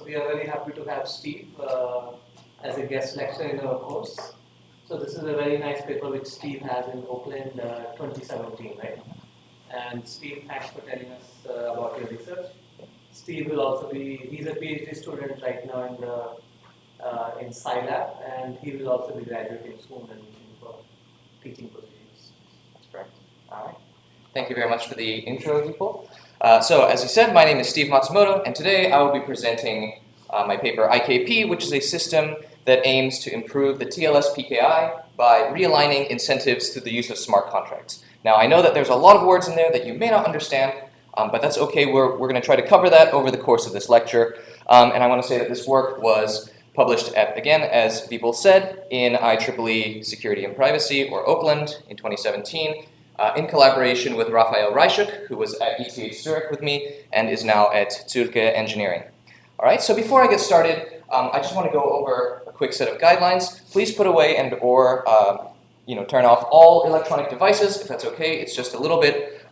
So we are very happy to have Steve as a guest lecturer in our course. So this is a very nice paper which Steve has in Oakland 2017, right? And Steve, thanks for telling us about your research. Steve will also be, he's a PhD student right now in Scilab, and he will also be graduating soon and looking for teaching positions. That's correct. All right. Thank you very much for the intro, people. So, as you said, my name is Steve Matsumoto, and today I will be presenting my paper IKP, which is a system that aims to improve the TLS PKI by realigning incentives through the use of smart contracts. Now, I know that there's a lot of words in there that you may not understand, but that's okay. We're going to try to cover that over the course of this lecture. And I want to say that this work was published at, again, as Vipul said, in IEEE Security and Privacy, or Oakland, in 2017, in collaboration with Raphael Reischuk, who was at ETH Zurich with me and is now at Zurich Engineering. All right, so before I get started, I just want to go over a quick set of guidelines. Please put away and or turn off all electronic devices, if that's okay. It's just a little bit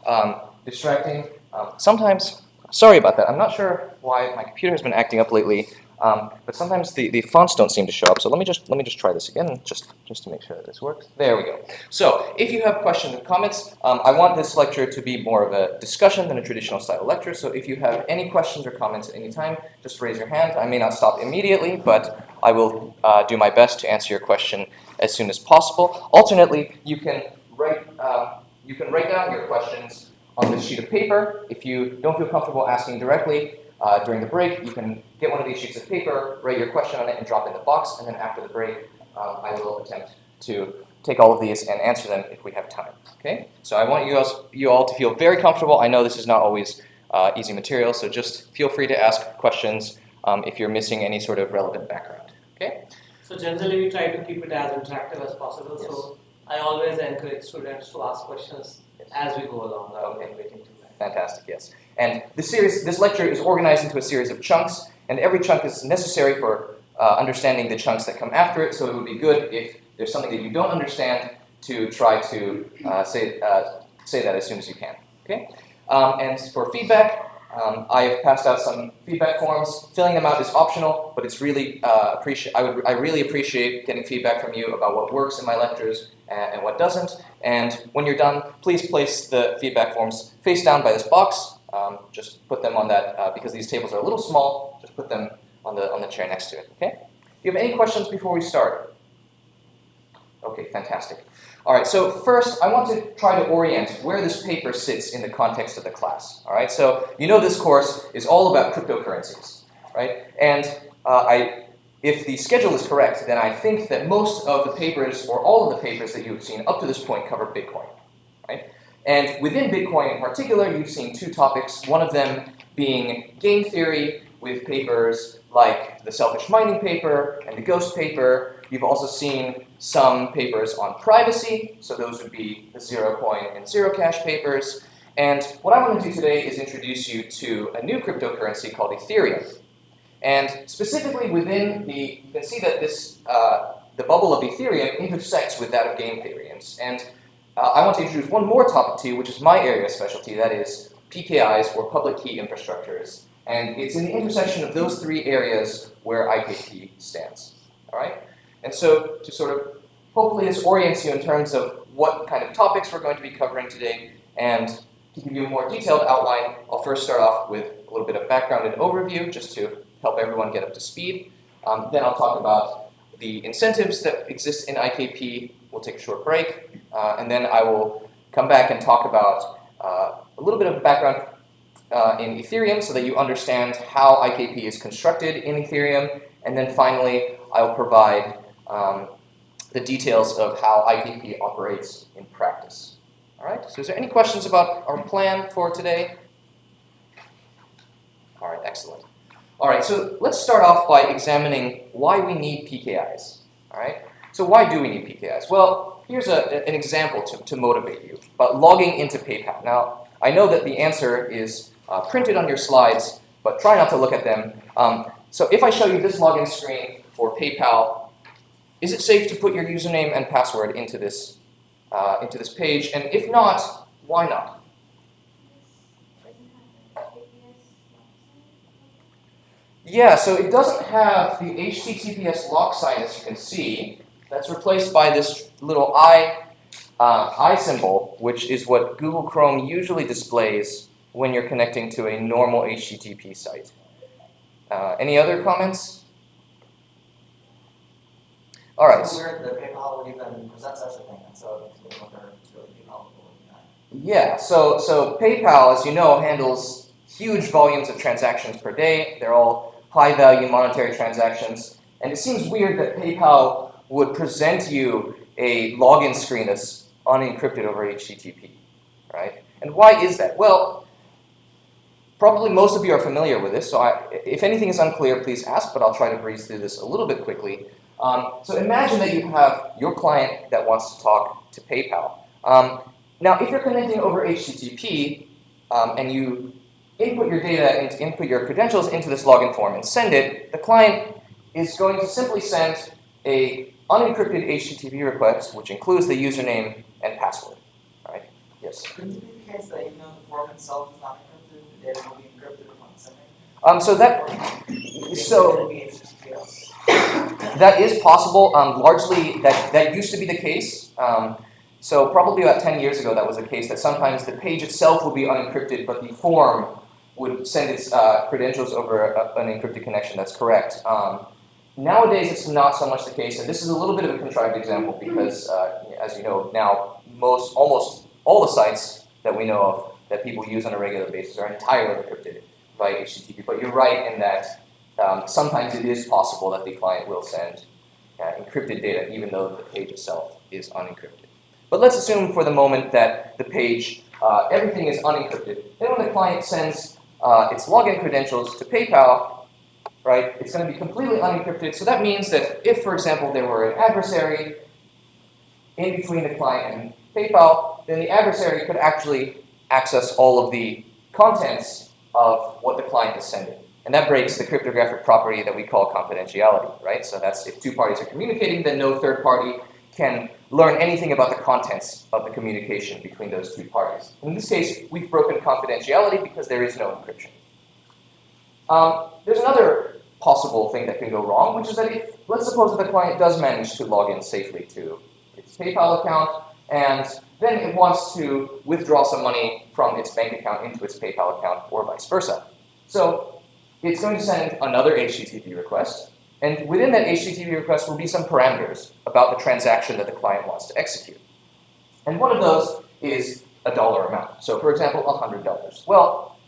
distracting. Sometimes, sorry about that. I'm not sure why my computer has been acting up lately, but sometimes the fonts don't seem to show up. So let me just try this again, just to make sure that this works. There we go. So if you have questions or comments, I want this lecture to be more of a discussion than a traditional style lecture. So if you have any questions or comments at any time, just raise your hand. I may not stop immediately, but I will do my best to answer your question as soon as possible. Alternately, you can write down your questions on this sheet of paper. If you don't feel comfortable asking directly during the break, you can get one of these sheets of paper, write your question on it, and drop it in the box. And then after the break, I will attempt to take all of these and answer them if we have time. Okay? So I want you all to feel very comfortable. I know this is not always easy material, so just feel free to ask questions if you're missing any sort of relevant background. Okay? So generally we try to keep it as interactive as possible. Yes. So I always encourage students to ask questions as we go along rather than waiting to that. Fantastic, yes. And this lecture is organized into a series of chunks, and every chunk is necessary for understanding the chunks that come after it, so it would be good if there's something that you don't understand to try to say that as soon as you can. Okay? And for feedback, I have passed out some feedback forms. Filling them out is optional, but it's really I really appreciate getting feedback from you about what works in my lectures and what doesn't. And when you're done, please place the feedback forms face down by this box. Just put them on that because these tables are a little small. Just put them on the chair next to it. Okay? Do you have any questions before we start? Okay, fantastic. All right, so first, I want to try to orient where this paper sits in the context of the class. All right, so you know this course is all about cryptocurrencies, right? And if the schedule is correct, then I think that most of the papers, or all of the papers that you've seen up to this point, cover Bitcoin, right? And within Bitcoin in particular, you've seen two topics, one of them being game theory with papers like the selfish mining paper and the ghost paper. You've also seen some papers on privacy, so those would be the zero coin and zero cash papers. And what I want to do today is introduce you to a new cryptocurrency called Ethereum. And specifically within you can see that this, the bubble of Ethereum intersects with that of game theory. And I want to introduce one more topic to you, which is my area of specialty, that is PKIs, or public key infrastructures. And it's in the intersection of those three areas where IKP stands. All right? And so to sort of, hopefully this orients you in terms of what kind of topics we're going to be covering today. And to give you a more detailed outline, I'll first start off with a little bit of background and overview, just to help everyone get up to speed. Then I'll talk about the incentives that exist in IKP. We'll take a short break. And then I will come back and talk about a little bit of background in Ethereum so that you understand how IKP is constructed in Ethereum. And then finally, I'll provide the details of how IKP operates in practice. All right, so is there any questions about our plan for today? All right, excellent. All right, so let's start off by examining why we need PKIs. All right, so why do we need PKIs? Well, here's an example to motivate you about logging into PayPal. Now, I know that the answer is printed on your slides, but try not to look at them. So if I show you this login screen for PayPal, is it safe to put your username and password into this page? And if not, why not? Yeah, so it doesn't have the HTTPS lock sign, as you can see. That's replaced by this little I symbol, which is what Google Chrome usually displays when you're connecting to a normal HTTP site. Any other comments? All right. It's so weird that PayPal would even present such a thing, and so it's wonder if it's really PayPal doing that. Yeah, so PayPal, as you know, handles huge volumes of transactions per day. They're all high-value monetary transactions. And it seems weird that PayPal would present you a login screen that's unencrypted over HTTP, right? And why is that? Well, probably most of you are familiar with this, so if anything is unclear, please ask, but I'll try to breeze through this a little bit quickly. So imagine that you have your client that wants to talk to PayPal. Now, if you're connecting over HTTP and you input your data, input your credentials into this login form and send it, the client is going to simply send a unencrypted HTTP request, which includes the username and password. All right? Yes. Couldn't it be the case that even though the form itself is not encrypted, the data will be encrypted upon sending? That is possible. Largely, that used to be the case. So probably about 10 years ago, that was the case, that sometimes the page itself would be unencrypted, but the form would send its credentials over an encrypted connection. That's correct. Nowadays, it's not so much the case, and this is a little bit of a contrived example because, as you know, now almost all the sites that we know of that people use on a regular basis are entirely encrypted by HTTP. But you're right in that sometimes it is possible that the client will send encrypted data even though the page itself is unencrypted. But let's assume for the moment that the page, everything is unencrypted. Then when the client sends its login credentials to PayPal, right, it's going to be completely unencrypted. So that means that if, for example, there were an adversary in between the client and PayPal, then the adversary could actually access all of the contents of what the client is sending. And that breaks the cryptographic property that we call confidentiality, right? So that's if two parties are communicating, then no third party can learn anything about the contents of the communication between those two parties. In this case, we've broken confidentiality because there is no encryption. There's another possible thing that can go wrong, which is that if, let's suppose that the client does manage to log in safely to its PayPal account, and then it wants to withdraw some money from its bank account into its PayPal account, or vice versa. So it's going to send another HTTP request, and within that HTTP request will be some parameters about the transaction that the client wants to execute. And one of those is a dollar amount. So for example, $100. Well,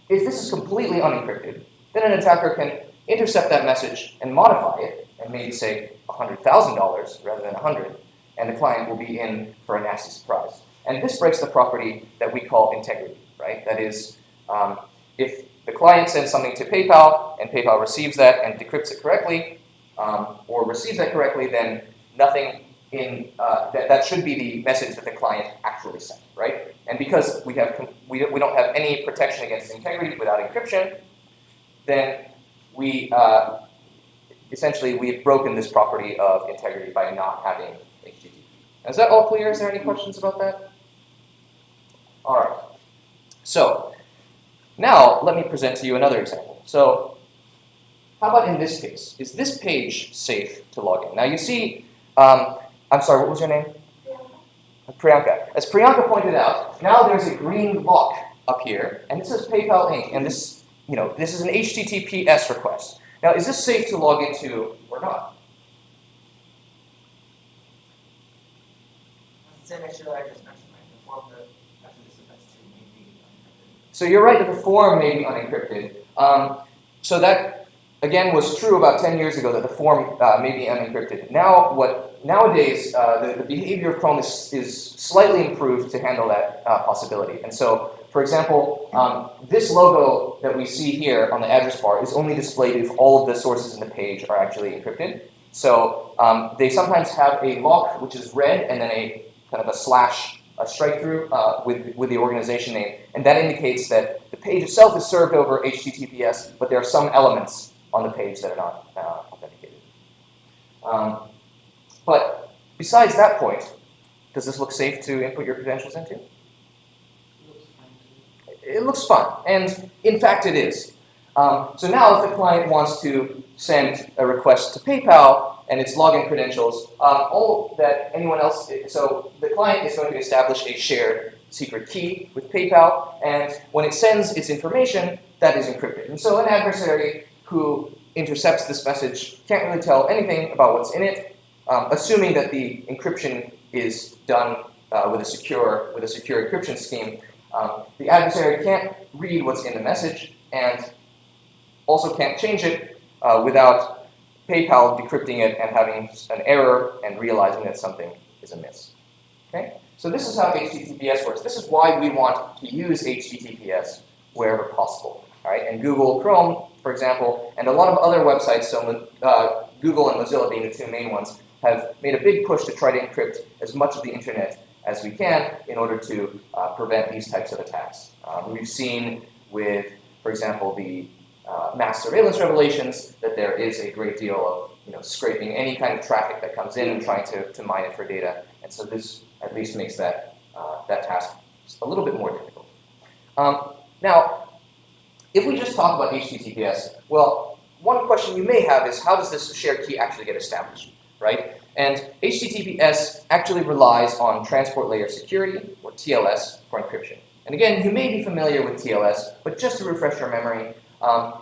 if this is completely unencrypted, then an attacker can intercept that message and modify it, and maybe say $100,000 rather than 100, and the client will be in for a nasty surprise. And this breaks the property that we call integrity, right? That is, if the client sends something to PayPal, and PayPal receives that and decrypts it correctly, or receives that correctly, then nothing in that should be the message that the client actually sent, right? And because we don't have any protection against integrity without encryption, then we essentially we've broken this property of integrity by not having HTTP. Is that all clear? Is there any questions about that? All right. So now let me present to you another example. So how about in this case? Is this page safe to log in? Now you see, I'm sorry, what was your name? Priyanka. As Priyanka pointed out, now there's a green lock up here, and it says PayPal Inc. And this, this is an HTTPS request. Now, is this safe to log into or not? Same issue that I just mentioned, right? The form that actually this affects to may be unencrypted. So you're right that the form may be unencrypted. So that, again, was true about 10 years ago, that the form may be unencrypted. Nowadays, the behavior of Chrome is slightly improved to handle that possibility. And so, for example, this logo that we see here on the address bar is only displayed if all of the sources in the page are actually encrypted. So they sometimes have a lock, which is red, and then a kind of a slash, a strike through with the organization name. And that indicates that the page itself is served over HTTPS, but there are some elements on the page that are not authenticated. But besides that point, does this look safe to input your credentials into? It looks fine, and in fact it is. So now if the client wants to send a request to PayPal and its login credentials, all that anyone else, so the client is going to establish a shared secret key with PayPal, and when it sends its information, that is encrypted. And so an adversary who intercepts this message can't really tell anything about what's in it, assuming that the encryption is done with a secure encryption scheme. The adversary can't read what's in the message and also can't change it without PayPal decrypting it and having an error and realizing that something is amiss. Okay? So this is how HTTPS works. This is why we want to use HTTPS wherever possible. All right? And Google Chrome, for example, and a lot of other websites, so Google and Mozilla being the two main ones, have made a big push to try to encrypt as much of the internet as we can in order to prevent these types of attacks. We've seen with, for example, the mass surveillance revelations that there is a great deal of scraping any kind of traffic that comes in and trying to mine it for data. And so this at least makes that task a little bit more difficult. Now, if we just talk about HTTPS, well, one question you may have is how does this shared key actually get established, right? And HTTPS actually relies on transport layer security, or TLS, for encryption. And again, you may be familiar with TLS, but just to refresh your memory,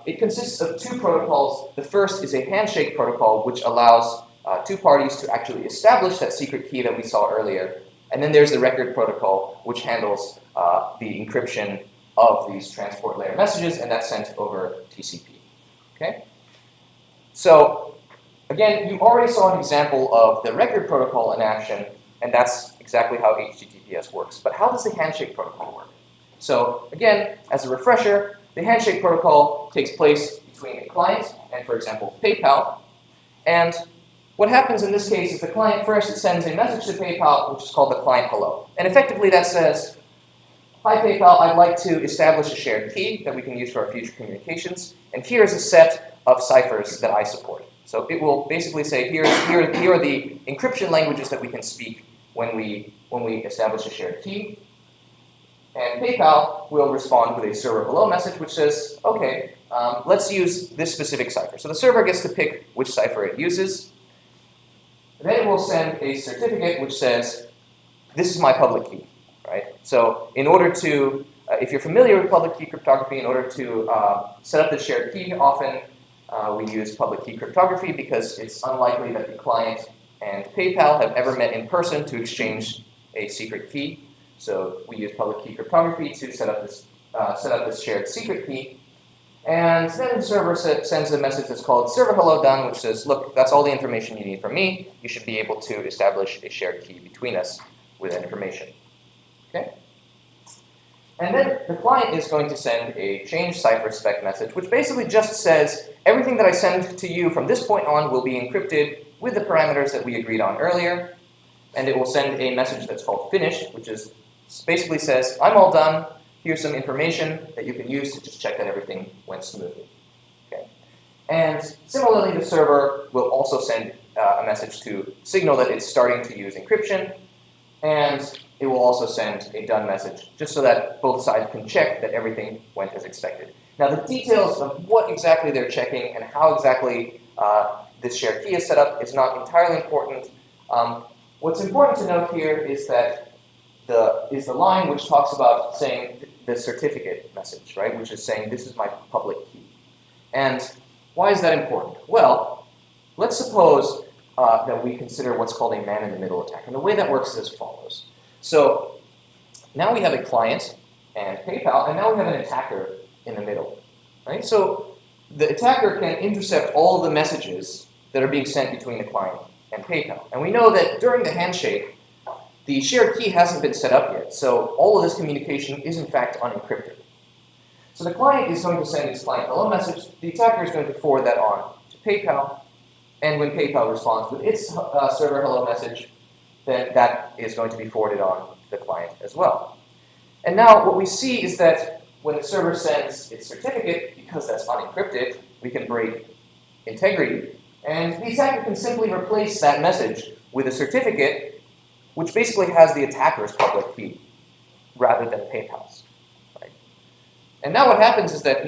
it consists of two protocols. The first is a handshake protocol, which allows two parties to actually establish that secret key that we saw earlier. And then there's the record protocol, which handles the encryption of these transport layer messages, and that's sent over TCP. Okay? So, again, you already saw an example of the record protocol in action, and that's exactly how HTTPS works. But how does the handshake protocol work? So, again, as a refresher, the handshake protocol takes place between a client and, for example, PayPal. And what happens in this case is the client first sends a message to PayPal, which is called the client hello. And effectively that says, hi PayPal, I'd like to establish a shared key that we can use for our future communications. And here is a set of ciphers that I support. So it will basically say, here are the encryption languages that we can speak when we establish a shared key. And PayPal will respond with a server hello message, which says, okay, let's use this specific cipher. So the server gets to pick which cipher it uses. Then it will send a certificate which says, this is my public key, right? So in order to, if you're familiar with public key cryptography, in order to set up the shared key, often we use public key cryptography because it's unlikely that the client and PayPal have ever met in person to exchange a secret key. So we use public key cryptography to set up this shared secret key. And then the server sends a message that's called server hello done, which says, look, that's all the information you need from me. You should be able to establish a shared key between us with that information. Okay? And then the client is going to send a change cipher spec message, which basically just says, everything that I send to you from this point on will be encrypted with the parameters that we agreed on earlier. And it will send a message that's called finished, which is basically says, I'm all done. Here's some information that you can use to just check that everything went smoothly. Okay. And similarly, the server will also send a message to signal that it's starting to use encryption. And it will also send a done message, just so that both sides can check that everything went as expected. Now, the details of what exactly they're checking and how exactly this shared key is set up is not entirely important. What's important to note here is that the line which talks about saying the certificate message, right, which is saying this is my public key. And why is that important? Well, let's suppose that we consider what's called a man-in-the-middle attack. And the way that works is as follows. So now we have a client and PayPal, and now we have an attacker in the middle. Right? So the attacker can intercept all of the messages that are being sent between the client and PayPal. And we know that during the handshake, the shared key hasn't been set up yet, so all of this communication is in fact unencrypted. So the client is going to send its client hello message, the attacker is going to forward that on to PayPal, and when PayPal responds with its server hello message, then that is going to be forwarded on to the client as well. And now what we see is that when the server sends its certificate, because that's unencrypted, we can break integrity, and the attacker can simply replace that message with a certificate which basically has the attacker's public key rather than PayPal's. Right? And now what happens is that,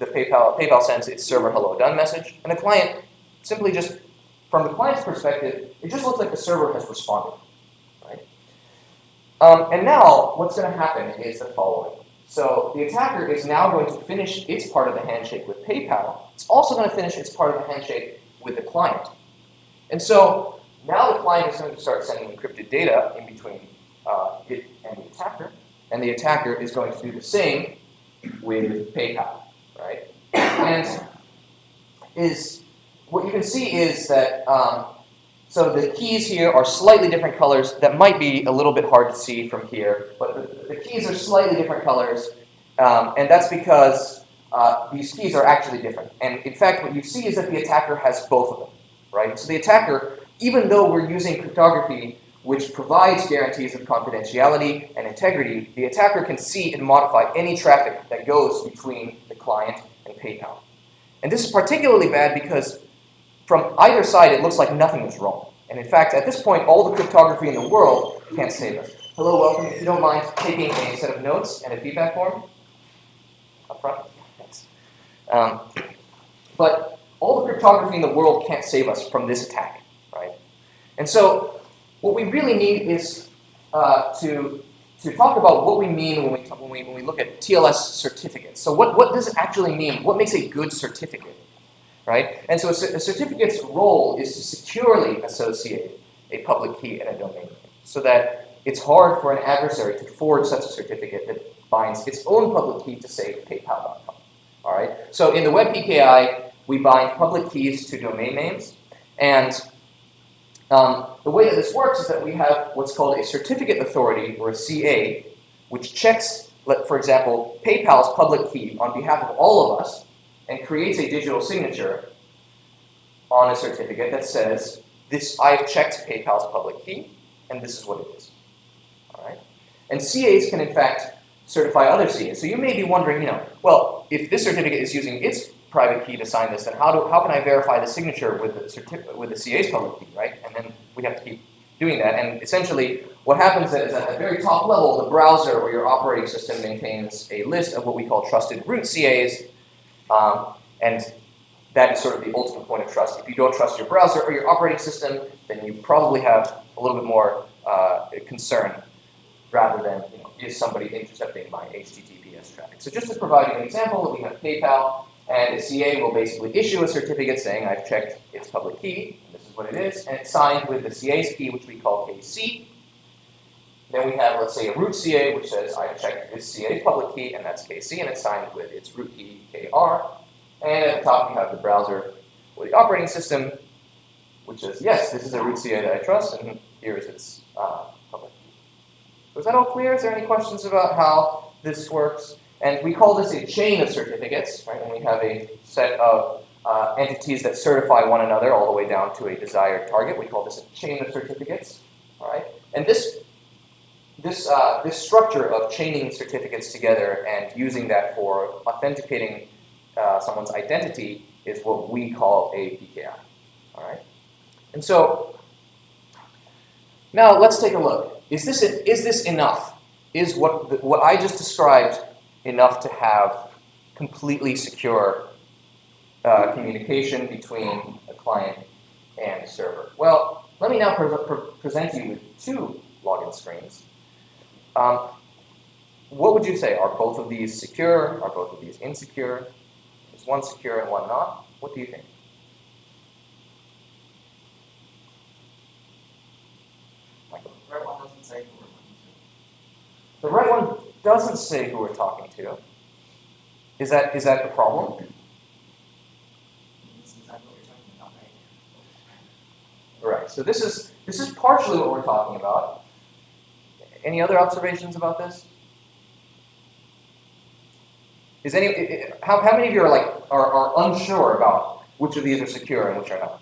PayPal sends its server hello done message, and the client simply just, from the client's perspective, it just looks like the server has responded, right? And now what's going to happen is the following. So the attacker is now going to finish its part of the handshake with PayPal. It's also going to finish its part of the handshake with the client. And so now the client is going to start sending encrypted data in between it and the attacker is going to do the same with PayPal, right? And what you can see is that so the keys here are slightly different colors. That might be a little bit hard to see from here, but the keys are slightly different colors, and that's because these keys are actually different. And in fact, what you see is that the attacker has both of them, right? So the attacker, even though we're using cryptography which provides guarantees of confidentiality and integrity, the attacker can see and modify any traffic that goes between the client and PayPal. And this is particularly bad because from either side, it looks like nothing is wrong. And in fact, at this point, all the cryptography in the world can't save us. Hello, welcome. If you don't mind taking a set of notes and a feedback form up front. Thanks. But all the cryptography in the world can't save us from this attack, right? And so what we really need is to talk about what we mean when we look at TLS certificates. So what does it actually mean? What makes a good certificate? Right? And so a certificate's role is to securely associate a public key and a domain name so that it's hard for an adversary to forge such a certificate that binds its own public key to, say, PayPal.com. All right? So in the Web PKI, we bind public keys to domain names. And the way that this works is that we have what's called a certificate authority, or a CA, which checks, for example, PayPal's public key on behalf of all of us, and creates a digital signature on a certificate that says, I've checked PayPal's public key, and this is what it is. All right? And CAs can, in fact, certify other CAs. So you may be wondering, well, if this certificate is using its private key to sign this, then how can I verify the signature with the CA's public key, right? And then we have to keep doing that. And essentially, what happens is at the very top level, the browser or your operating system maintains a list of what we call trusted root CAs, and that is sort of the ultimate point of trust. If you don't trust your browser or your operating system, then you probably have a little bit more concern rather than, is somebody intercepting my HTTPS traffic. So just to provide you an example, we have PayPal, and a CA will basically issue a certificate saying, I've checked its public key, and this is what it is, and it's signed with the CA's key, which we call KC. Then we have, let's say, a root CA, which says, I've checked this CA's public key, and that's KC, and it's signed with its root key, KR. And at the top, we have the browser or the operating system, which says, yes, this is a root CA that I trust, and here is its public key. So is that all clear? Is there any questions about how this works? And we call this a chain of certificates, right? When we have a set of entities that certify one another all the way down to a desired target, we call this a chain of certificates, all right? And this structure of chaining certificates together and using that for authenticating someone's identity is what we call a PKI, all right? And so now let's take a look. Is this enough? Is what I just described enough to have completely secure communication between a client and a server? Well, let me now present you with two login screens. What would you say? Are both of these secure? Are both of these insecure? Is one secure and one not? What do you think? Michael? The red one doesn't say who we're talking to. The red one doesn't say who we're talking to. Is that a problem? This is exactly what you're talking about, right? Right. So this is partially what we're talking about. Any other observations about this? How many of you are unsure about which of these are secure and which are not?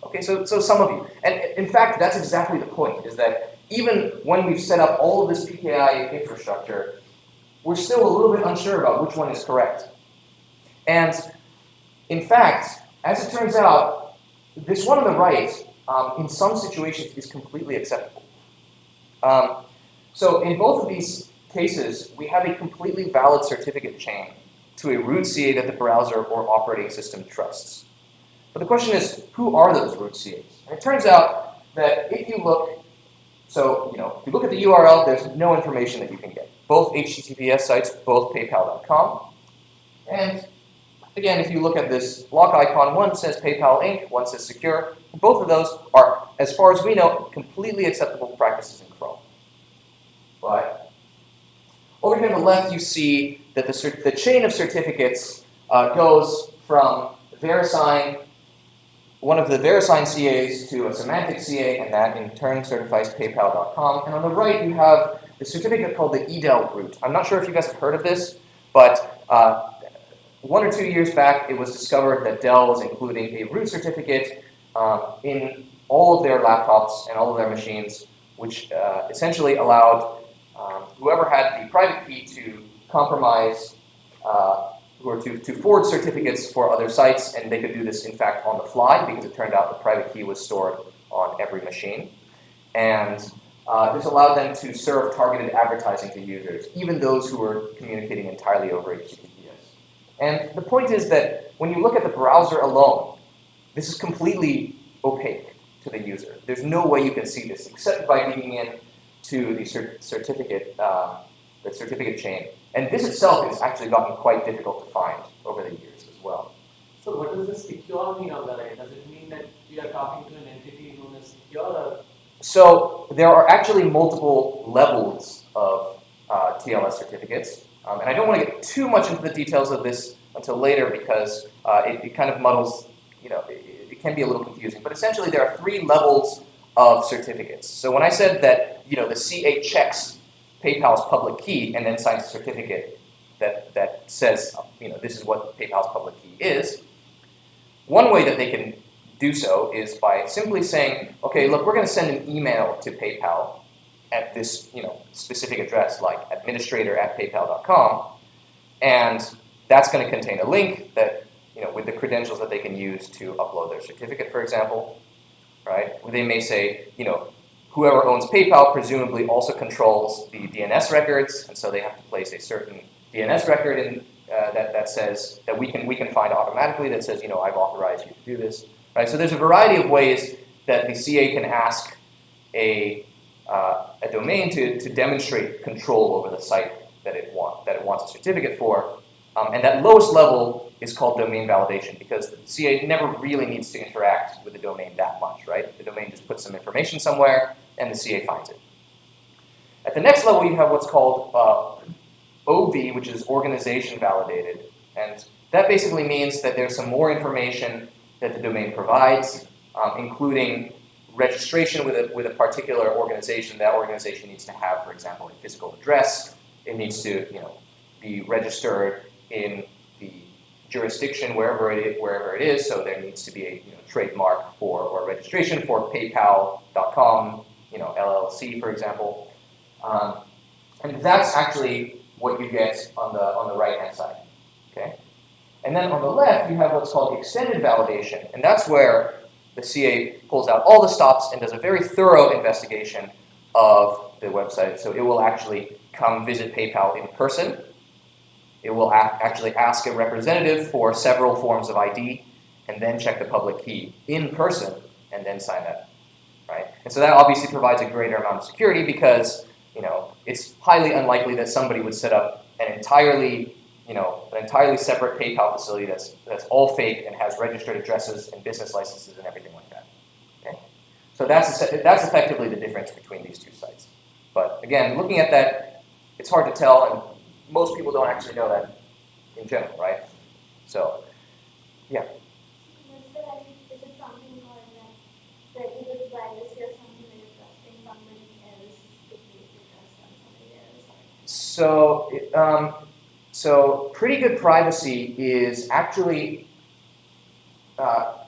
Okay, so some of you. And in fact, that's exactly the point, is that even when we've set up all of this PKI infrastructure, we're still a little bit unsure about which one is correct. And in fact, as it turns out, this one on the right, in some situations, is completely acceptable. So in both of these cases, we have a completely valid certificate chain to a root CA that the browser or operating system trusts. But the question is, who are those root CAs? And it turns out that if you look, if you look at the URL, there's no information that you can get. Both HTTPS sites, both PayPal.com. And again, if you look at this lock icon, one says PayPal Inc., one says secure. Both of those are, as far as we know, completely acceptable practices in Chrome. But over here on the left, you see that the chain of certificates goes from VeriSign, one of the VeriSign CAs to a semantic CA, and that in turn certifies PayPal.com. And on the right, you have the certificate called the EDEL root. I'm not sure if you guys have heard of this, but 1 or 2 years back, it was discovered that Dell was including a root certificate in all of their laptops and all of their machines, which essentially allowed whoever had the private key to compromise or to forge certificates for other sites, and they could do this, in fact, on the fly, because it turned out the private key was stored on every machine. And this allowed them to serve targeted advertising to users, even those who were communicating entirely over HTTPS. And the point is that when you look at the browser alone, this is completely opaque to the user. There's no way you can see this except by digging in to the certificate chain. And this itself has actually gotten quite difficult to find over the years as well. So what does this secure mean on the right? Does it mean that we are talking to an entity known as secure? Or? So there are actually multiple levels of TLS certificates. And I don't want to get too much into the details of this until later because it kind of muddles, it can be a little confusing. But essentially there are 3 levels of certificates. So when I said that, the CA checks PayPal's public key and then signs a certificate that says, this is what PayPal's public key is, one way that they can do so is by simply saying, okay, look, we're going to send an email to PayPal at this, specific address like administrator@paypal.com, and that's going to contain a link that, with the credentials that they can use to upload their certificate, for example, right? They may say, whoever owns PayPal presumably also controls the DNS records, and so they have to place a certain DNS record in that says that we can find automatically that says, I've authorized you to do this, right? So there's a variety of ways that the CA can ask a domain to demonstrate control over the site that it wants a certificate for, and that lowest level is called domain validation because the CA never really needs to interact with the domain that much, right? The domain just puts some information somewhere, and the CA finds it. At the next level, you have what's called OV, which is organization validated, and that basically means that there's some more information that the domain provides, including registration with a particular organization. That organization needs to have, for example, a physical address. It needs to, be registered in the jurisdiction wherever it is. So there needs to be a trademark or registration for PayPal.com, LLC, for example, and that's actually what you get on the right hand side. Okay, and then on the left you have what's called extended validation, and that's where the CA pulls out all the stops and does a very thorough investigation of the website. So it will actually come visit PayPal in person. It will actually ask a representative for several forms of ID and then check the public key in person and then sign that, right? And so that obviously provides a greater amount of security because, it's highly unlikely that somebody would set up an entirely separate PayPal facility that's all fake and has registered addresses and business licenses and everything like that. Okay? So that's effectively the difference between these two sites. But again, looking at that, it's hard to tell, and most people don't actually know that in general, right? So, yeah. Is it something called that either privacy or something that you're trusting somebody else to place your trust on somebody else? So pretty good privacy is actually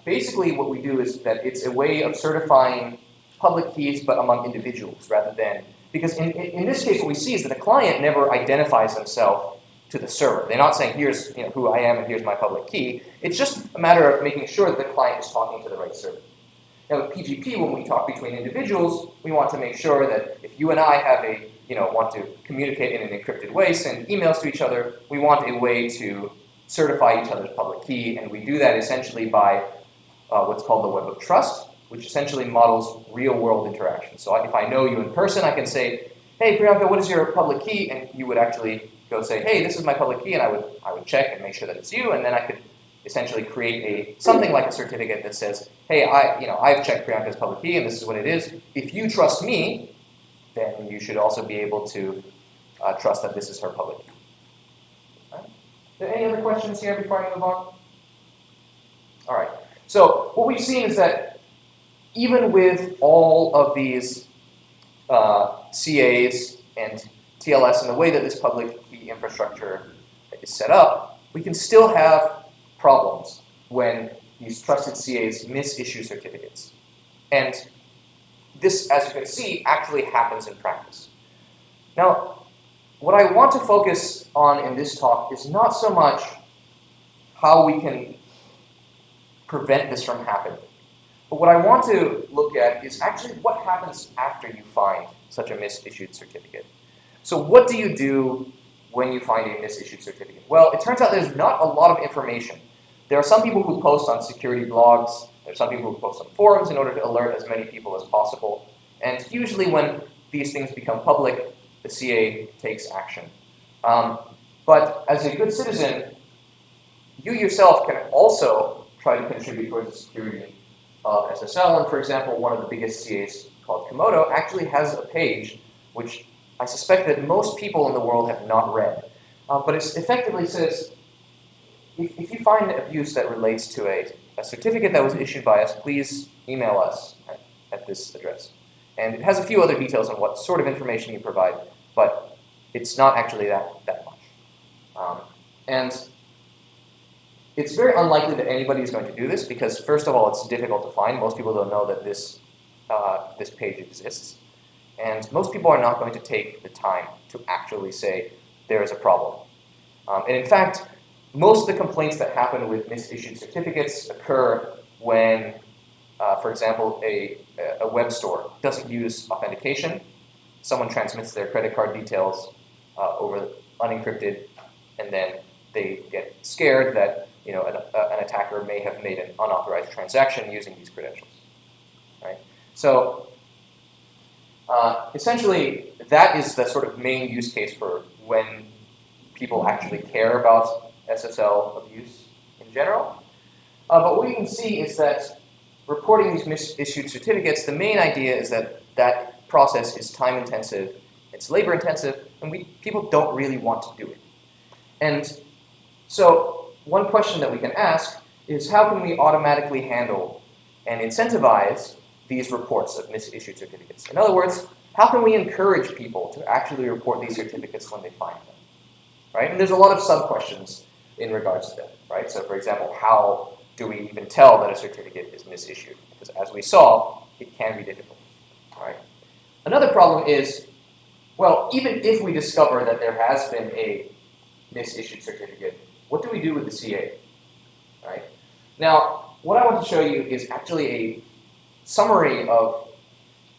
basically what we do is that it's a way of certifying public keys, but among individuals rather than, because in this case what we see is that the client never identifies himself to the server. They're not saying here's who I am and here's my public key. It's just a matter of making sure that the client is talking to the right server. Now with PGP, when we talk between individuals, we want to make sure that if you and I have want to communicate in an encrypted way, send emails to each other, we want a way to certify each other's public key, and we do that essentially by what's called the Web of Trust, which essentially models real-world interaction. So if I know you in person, I can say, hey, Priyanka, what is your public key? And you would actually go say, hey, this is my public key, and I would check and make sure that it's you, and then I could essentially create something like a certificate that says, hey, I've checked Priyanka's public key, and this is what it is. If you trust me, then you should also be able to trust that this is her public key. Right. Are there any other questions here before I move on? All right. So what we've seen is that even with all of these CAs and TLS and the way that this public key infrastructure is set up, we can still have problems when these trusted CAs misissue certificates. And this, as you can see, actually happens in practice. Now, what I want to focus on in this talk is not so much how we can prevent this from happening, but what I want to look at is actually what happens after you find such a misissued certificate. So what do you do when you find a misissued certificate? Well, it turns out there's not a lot of information. There are some people who post on security blogs. There are some people who post on forums in order to alert as many people as possible. And usually when these things become public, the CA takes action. But as a good citizen, you yourself can also try to contribute towards the security of SSL. And for example, one of the biggest CAs called Komodo actually has a page which I suspect that most people in the world have not read. But it effectively says, if you find abuse that relates to a certificate that was issued by us, please email us at this address. And it has a few other details on what sort of information you provide, but it's not actually that much. And it's very unlikely that anybody is going to do this because, first of all, it's difficult to find. Most people don't know that this page exists. And most people are not going to take the time to actually say there is a problem. And in fact, most of the complaints that happen with misissued certificates occur when, for example, a web store doesn't use authentication. Someone transmits their credit card details over unencrypted, and then they get scared that an attacker may have made an unauthorized transaction using these credentials. Right? So essentially, that is the sort of main use case for when people actually care about SSL abuse in general. But what we can see is that reporting these misissued certificates, the main idea is that that process is time-intensive, it's labor-intensive, and people don't really want to do it. And so one question that we can ask is how can we automatically handle and incentivize these reports of misissued certificates? In other words, how can we encourage people to actually report these certificates when they find them? Right? And there's a lot of sub-questions in regards to that. Right? So for example, how do we even tell that a certificate is misissued? Because as we saw, it can be difficult. Right? Another problem is, well, even if we discover that there has been a misissued certificate, what do we do with the CA? Right? Now, what I want to show you is actually a summary of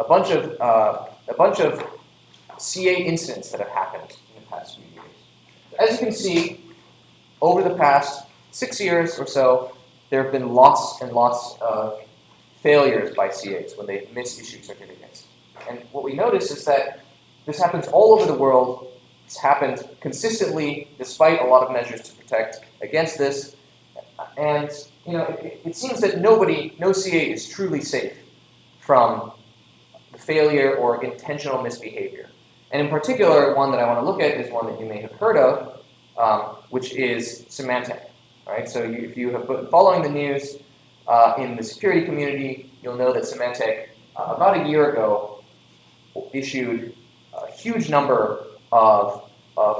a bunch of CA incidents that have happened in the past few years. As you can see, over the past 6 years or so, there have been lots and lots of failures by CAs when they misissue certificates. And what we notice is that this happens all over the world. It's happened consistently, despite a lot of measures to protect against this. And it seems that no CA is truly safe from the failure or intentional misbehavior. And in particular, one that I want to look at is one that you may have heard of, which is Symantec. Right? So if you have been following the news in the security community, you'll know that Symantec, about a year ago, issued a huge number of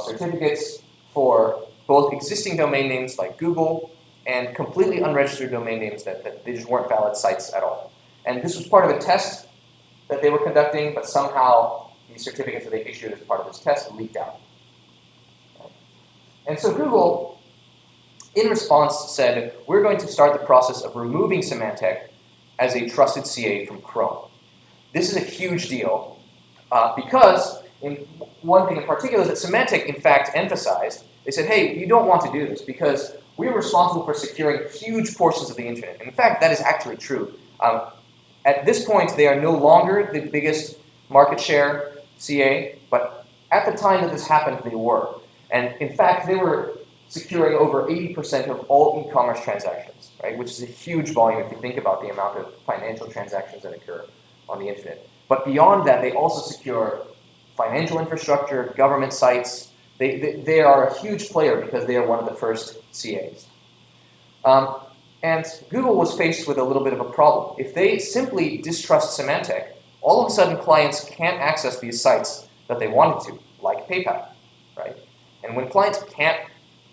certificates for both existing domain names like Google and completely unregistered domain names that they just weren't valid sites at all. And this was part of a test that they were conducting, but somehow these certificates that they issued as part of this test leaked out. And so Google, in response, said, we're going to start the process of removing Symantec as a trusted CA from Chrome. This is a huge deal because one thing in particular is that Symantec, in fact, emphasized They said, hey, you don't want to do this because we're responsible for securing huge portions of the internet. And in fact, that is actually true. At this point, they are no longer the biggest market share CA, but at the time that this happened, they were. And in fact, they were securing over 80% of all e-commerce transactions, right? Which is a huge volume if you think about the amount of financial transactions that occur on the internet. But beyond that, they also secure financial infrastructure, government sites. They are a huge player because they are one of the first CAs. And Google was faced with a little bit of a problem. If they simply distrust Symantec, all of a sudden clients can't access these sites that they wanted to, like PayPal, right? And when clients can't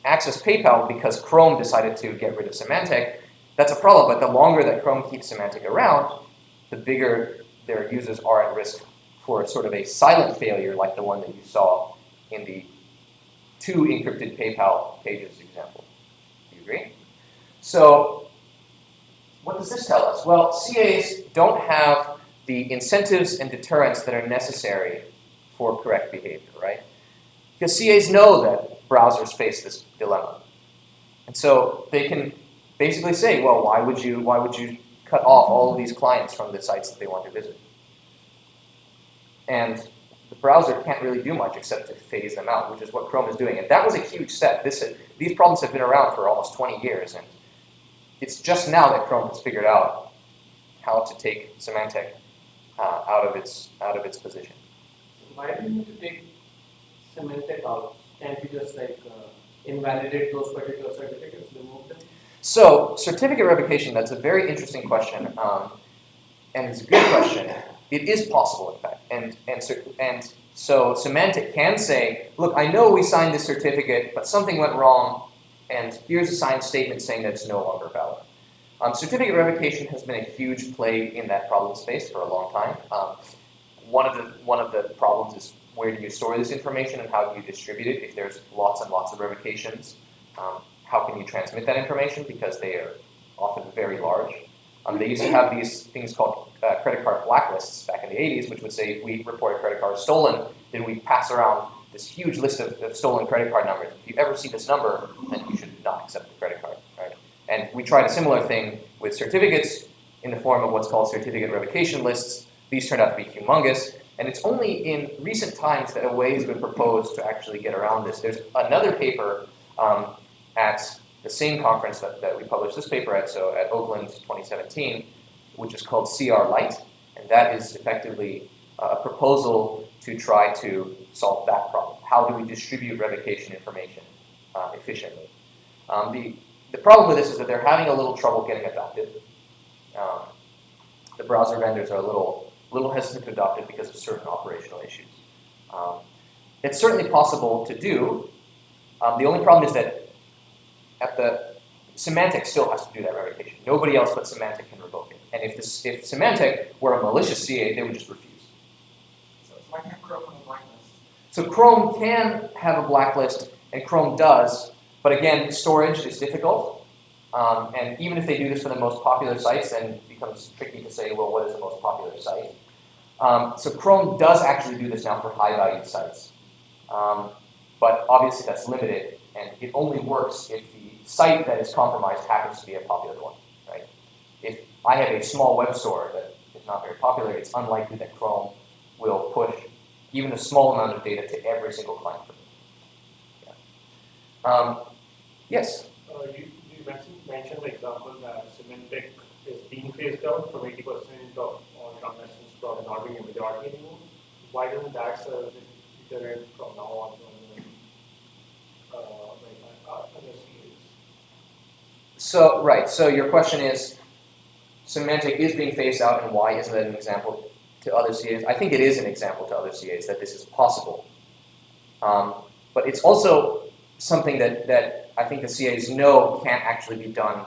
access PayPal because Chrome decided to get rid of Symantec, that's a problem. But the longer that Chrome keeps Symantec around, the bigger their users are at risk for sort of a silent failure like the one that you saw in the 2 encrypted PayPal pages example. Do you agree? So what does this tell us? Well, CAs don't have the incentives and deterrents that are necessary for correct behavior, right? Because CAs know that browsers face this dilemma. And so they can basically say, well, why would you cut off all of these clients from the sites that they want to visit? And the browser can't really do much except to phase them out, which is what Chrome is doing. And that was a huge step. These problems have been around for almost 20 years, and it's just now that Chrome has figured out how to take Symantec out of its position. So why do you need to take Symantec out? Can't you just invalidate those particular certificates, remove them? So certificate revocation, that's a very interesting question, and it's a good question. It is possible, in fact, and so Symantec can say, look, I know we signed this certificate, but something went wrong, and here's a signed statement saying that it's no longer valid. Certificate revocation has been a huge play in that problem space for a long time. One of the problems is where do you store this information and how do you distribute it? If there's lots and lots of revocations, how can you transmit that information? Because they are often very large. They used to have these things called credit card blacklists back in the 80s, which would say if we report a credit card stolen, then we pass around this huge list of stolen credit card numbers. If you ever see this number, then you should not accept the credit card, right? And we tried a similar thing with certificates in the form of what's called certificate revocation lists. These turned out to be humongous. And it's only in recent times that a way has been proposed to actually get around this. There's another paper at the same conference that we published this paper at, so at Oakland 2017, which is called CR Lite. And that is effectively a proposal to try to solve that problem. How do we distribute revocation information efficiently? The problem with this is that they're having a little trouble getting adopted. The browser vendors are a little hesitant to adopt it because of certain operational issues. It's certainly possible to do. The only problem is that Symantec still has to do that revocation. Nobody else but Symantec can revoke it. And if Symantec were a malicious CA, they would just refuse. So why can't Chrome have a blacklist? So Chrome can have a blacklist, and Chrome does, but again, storage is difficult. And even if they do this for the most popular sites, then it becomes tricky to say, well, what is the most popular site? So Chrome does actually do this now for high-value sites. But obviously that's limited, and it only works if the site that is compromised happens to be a popular one, right? If I have a small web store that is not very popular, it's unlikely that Chrome will push even a small amount of data to every single client. Yeah. Yes? You mentioned the example that Symantec is being phased out from 80% of all transactions from not being a majority anymore. Why doesn't that serve as a deterrent from now on to other CAs? So, right. So your question is, Symantec is being phased out, and why isn't that an example to other CAs? I think it is an example to other CAs that this is possible. But it's also something that I think the CAs know can't actually be done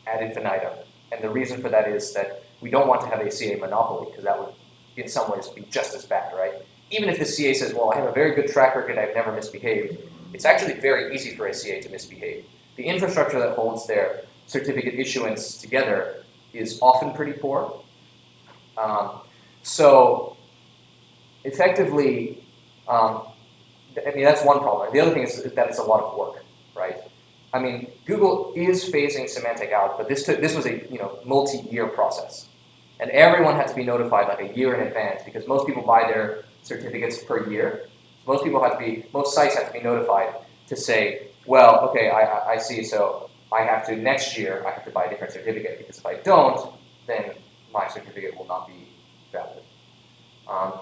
ad infinitum. And the reason for that is that we don't want to have a CA monopoly, because that would, in some ways, be just as bad, right? Even if the CA says, well, I have a very good track record, I've never misbehaved, it's actually very easy for a CA to misbehave. The infrastructure that holds their certificate issuance together is often pretty poor. So effectively, I mean, that's one problem. The other thing is that it's a lot of work, right? I mean, Google is phasing semantic out, but this was a multi-year process, and everyone had to be notified like a year in advance because most people buy their certificates per year. So most sites have to be notified to say, well, okay, I see. So next year I have to buy a different certificate because if I don't, then my certificate will not be valid.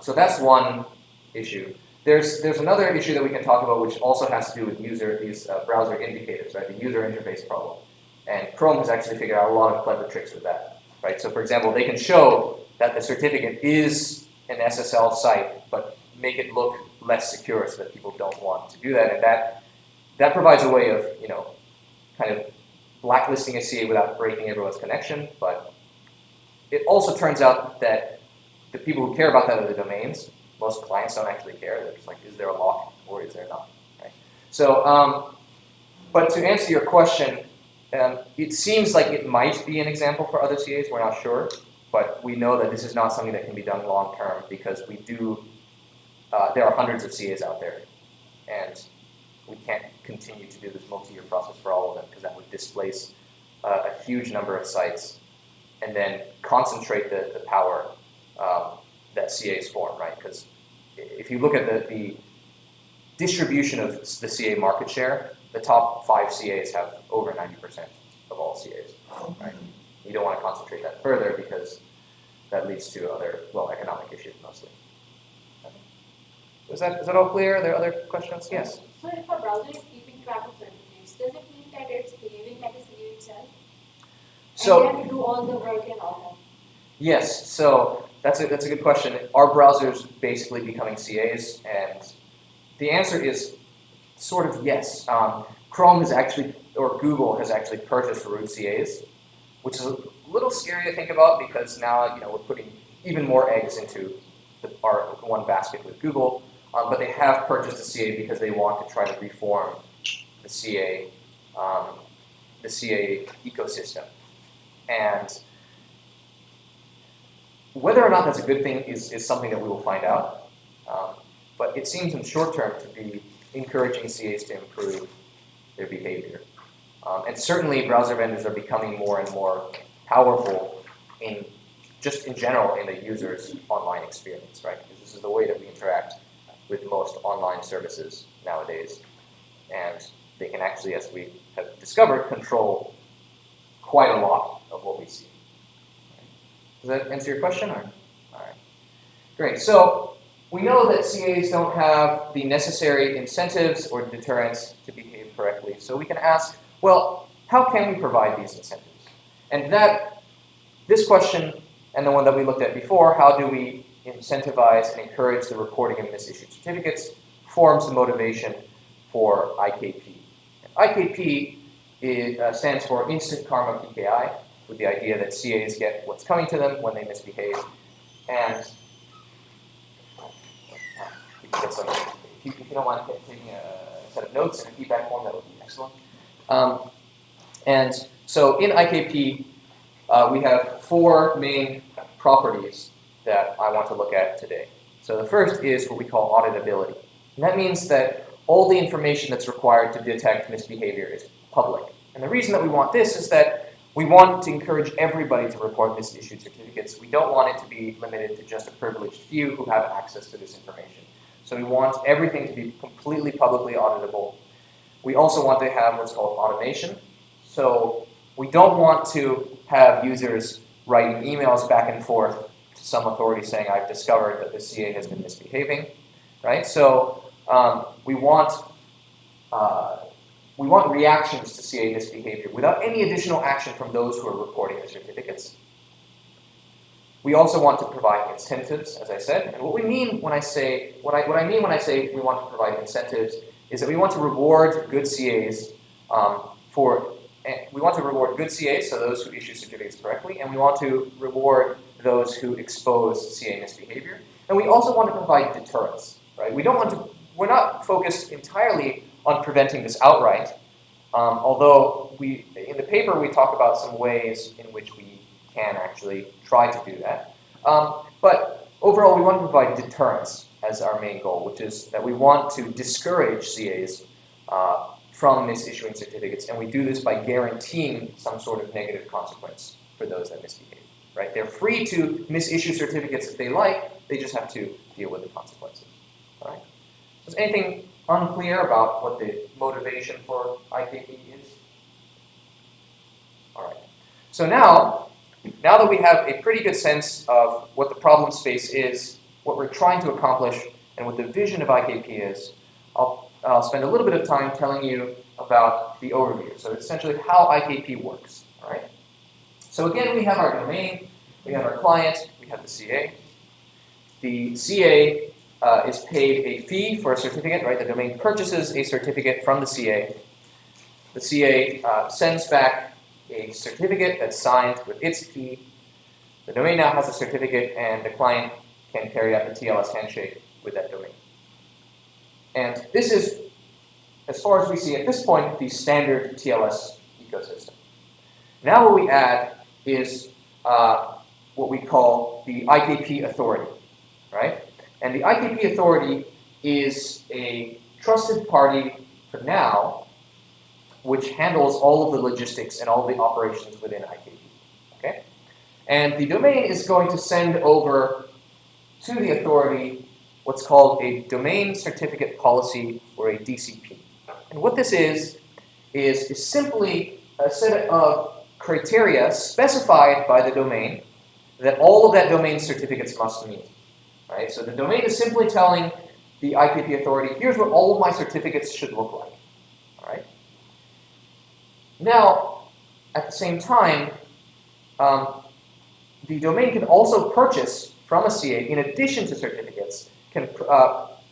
So that's one issue. There's another issue that we can talk about, which also has to do with these browser indicators, right? The user interface problem. And Chrome has actually figured out a lot of clever tricks with that, right? So for example, they can show that the certificate is an SSL site, but make it look less secure so that people don't want to do that. And that provides a way of, kind of blacklisting a CA without breaking everyone's connection. But it also turns out that the people who care about that are the domains. Most clients don't actually care. They're just like, is there a lock or is there not? Right? So, but to answer your question, it seems like it might be an example for other CAs. We're not sure, but we know that this is not something that can be done long term because there are hundreds of CAs out there, and we can't continue to do this multi-year process for all of them because that would displace a huge number of sites and then concentrate the power that CAs form, right? Because if you look at the distribution of the CA market share, the top 5 CAs have over 90% of all CAs, right? You don't want to concentrate that further because that leads to other, economic issues mostly. Is that all clear? Are there other questions? Yes? So if a browser is keeping track of certificates, does it mean that it's behaving like a CA itself? So, and they have to do all the work and all yes, so that's a good question. Are browsers basically becoming CAs? And the answer is sort of yes. Chrome has actually, or Google has actually purchased root CAs, which is a little scary to think about because now we're putting even more eggs into our one basket with Google. But they have purchased a CA because they want to try to reform the CA ecosystem. And whether or not that's a good thing is something that we will find out. But it seems in the short term to be encouraging CAs to improve their behavior. And certainly browser vendors are becoming more and more powerful in general in the user's online experience, right? Because this is the way that we interact with most online services nowadays. And they can actually, as we have discovered, control quite a lot of what we see. Does that answer your question? All right. Great. So we know that CAs don't have the necessary incentives or deterrents to behave correctly. So we can ask, well, how can we provide these incentives? And this question and the one that we looked at before, how do we incentivize and encourage the reporting of misissued certificates, forms the motivation for IKP. And IKP stands for Instant Karma PKI, with the idea that CAs get what's coming to them when they misbehave. And if you don't mind taking a set of notes and a feedback form, that would be excellent. And so in IKP, we have 4 main properties that I want to look at today. So the first is what we call auditability. And that means that all the information that's required to detect misbehavior is public. And the reason that we want this is that we want to encourage everybody to report misissued certificates. We don't want it to be limited to just a privileged few who have access to this information. So we want everything to be completely publicly auditable. We also want to have what's called automation. So we don't want to have users writing emails back and forth to some authority saying, I've discovered that the CA has been misbehaving, right? So we want reactions to CA misbehavior without any additional action from those who are reporting the certificates. We also want to provide incentives, as I said. And what I mean when I say we want to provide incentives is that we want to reward good CAs we want to reward good CAs, so those who issue certificates correctly, and we want to reward those who expose CA misbehavior. And we also want to provide deterrence, right? We're not focused entirely on preventing this outright, although in the paper we talk about some ways in which we can actually try to do that. But overall, we want to provide deterrence as our main goal, which is that we want to discourage CAs from misissuing certificates, and we do this by guaranteeing some sort of negative consequence for those that misbehave. Right? They're free to misissue certificates if they like, they just have to deal with the consequences. All right? So is anything unclear about what the motivation for IKP is? All right. So now that we have a pretty good sense of what the problem space is, what we're trying to accomplish, and what the vision of IKP is, I'll spend a little bit of time telling you about the overview. So essentially how IKP works. All right? So again, we have our domain, we have our client, we have the CA. The CA is paid a fee for a certificate, right? The domain purchases a certificate from the CA. The CA sends back a certificate that's signed with its key. The domain now has a certificate, and the client can carry out the TLS handshake with that domain. And this is, as far as we see at this point, the standard TLS ecosystem. Now what we add is what we call the IKP authority, right? And the IKP authority is a trusted party for now, which handles all of the logistics and all the operations within IKP, okay? And the domain is going to send over to the authority what's called a domain certificate policy, or a DCP. And what this is simply a set of criteria specified by the domain that all of that domain certificates must meet. Right? So the domain is simply telling the IKP authority, here's what all of my certificates should look like. All right? Now, at the same time, the domain can also purchase from a CA, in addition to certificates, can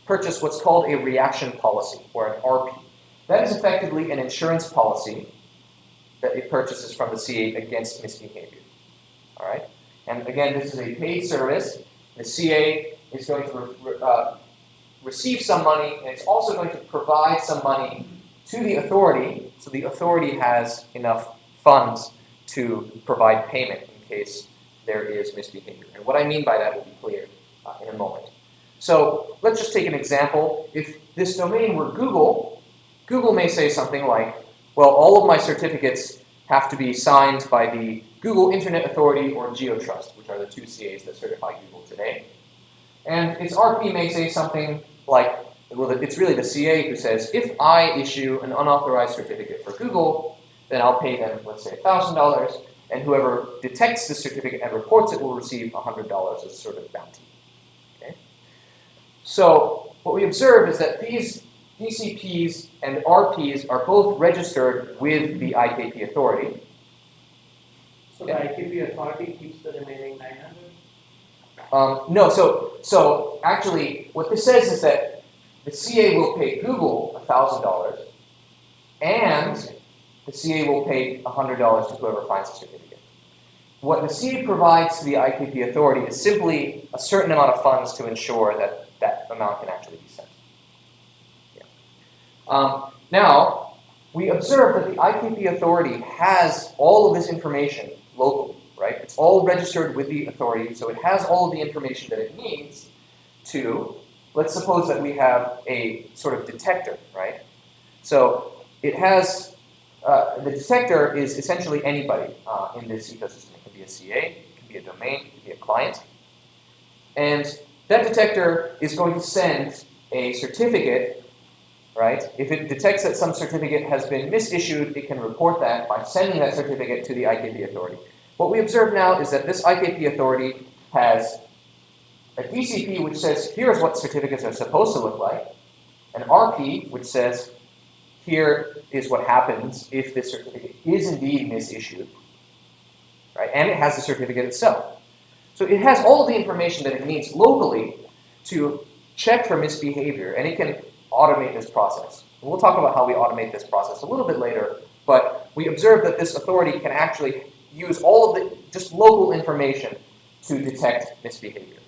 purchase what's called a reaction policy, or an RP. That is effectively an insurance policy that it purchases from the CA against misbehavior. All right? And again, this is a paid service. The CA is going to receive some money, and it's also going to provide some money to the authority, so the authority has enough funds to provide payment in case there is misbehavior. And what I mean by that will be clear in a moment. So let's just take an example. If this domain were Google, Google may say something like, well, all of my certificates have to be signed by the Google Internet Authority or GeoTrust, which are the two CAs that certify Google today. And its RP may say something like, well, it's really the CA who says, if I issue an unauthorized certificate for Google, then I'll pay them, let's say, $1,000, and whoever detects the certificate and reports it will receive $100 as a sort of bounty. Okay? So what we observe is that these DCPs and RPs are both registered with the IKP authority. So the IKP authority keeps the remaining 900? No, so actually what this says is that the CA will pay Google $1,000, and the CA will pay $100 to whoever finds the certificate. What the CA provides to the IKP authority is simply a certain amount of funds to ensure that that amount can actually be sent. Yeah. Now, we observe that the IKP authority has all of this information locally, right? It's all registered with the authority, so it has all of the information that it needs to, let's suppose that we have a sort of detector, right? So it has, the detector is essentially anybody in this ecosystem. It can be a CA, it can be a domain, it can be a client. And that detector is going to send a certificate, right? If it detects that some certificate has been misissued, it can report that by sending that certificate to the IKP authority. What we observe now is that this IKP authority has a DCP which says, here's what certificates are supposed to look like, an RP which says, here is what happens if this certificate is indeed misissued, right? And it has the certificate itself. So it has all of the information that it needs locally to check for misbehavior, and it can automate this process. And we'll talk about how we automate this process a little bit later, but we observe that this authority can actually use all of the just local information to detect misbehavior.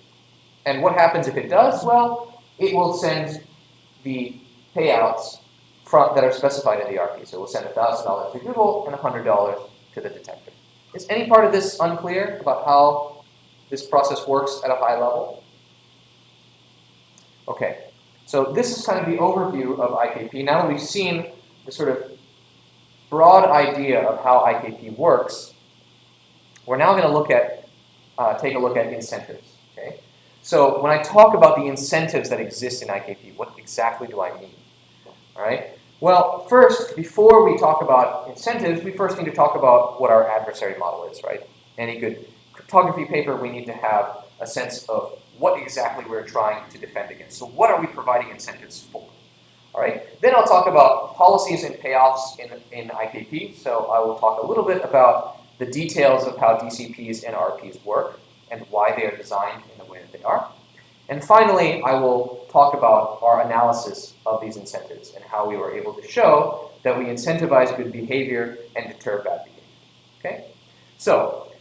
And what happens if it does? Well, it will send the payouts that are specified in the RP. So we'll send $1,000 to Google and $100 to the detector. Is any part of this unclear about how this process works at a high level? Okay, so this is kind of the overview of IKP. Now that we've seen the sort of broad idea of how IKP works, we're now going to take a look at incentives. Okay, so when I talk about the incentives that exist in IKP, what exactly do I mean? All right. Well, first, before we talk about incentives, we first need to talk about what our adversary model is, right? Any good cryptography paper, we need to have a sense of what exactly we're trying to defend against. So what are we providing incentives for? All right. Then I'll talk about policies and payoffs in IKP. So I will talk a little bit about the details of how DCPs and RPs work and why they are designed in the way that they are. And finally, I will talk about our analysis of these incentives and how we were able to show that we incentivize good behavior and deter bad behavior. Okay? So,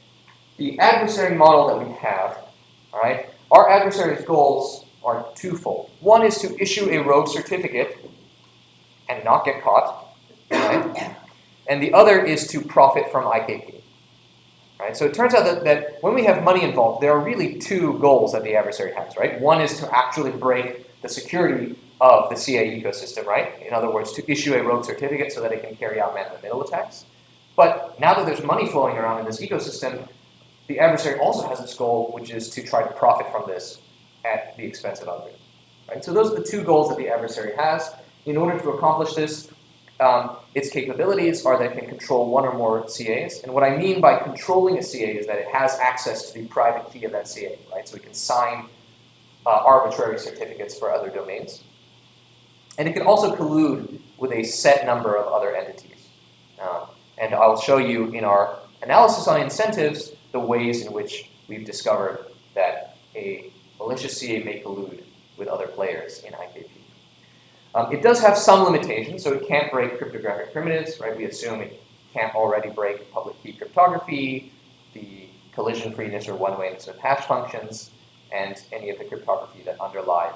the adversary model that we have, all right, our adversary's goals are twofold. One is to issue a rogue certificate and not get caught, right? And the other is to profit from IKP. Right? So it turns out that when we have money involved, there are really two goals that the adversary has, right? One is to actually break the security of the CA ecosystem, right? In other words, to issue a rogue certificate so that it can carry out man-in-the-middle attacks. But now that there's money flowing around in this ecosystem, the adversary also has this goal, which is to try to profit from this at the expense of others. Right? So those are the two goals that the adversary has. In order to accomplish this, its capabilities are that it can control one or more CAs. And what I mean by controlling a CA is that it has access to the private key of that CA, right? So it can sign arbitrary certificates for other domains. And it can also collude with a set number of other entities. And I'll show you in our analysis on incentives the ways in which we've discovered that a malicious CA may collude with other players in IKP. It does have some limitations, so it can't break cryptographic primitives, right? We assume it can't already break public key cryptography, the collision freeness or one-wayness of hash functions, and any of the cryptography that underlies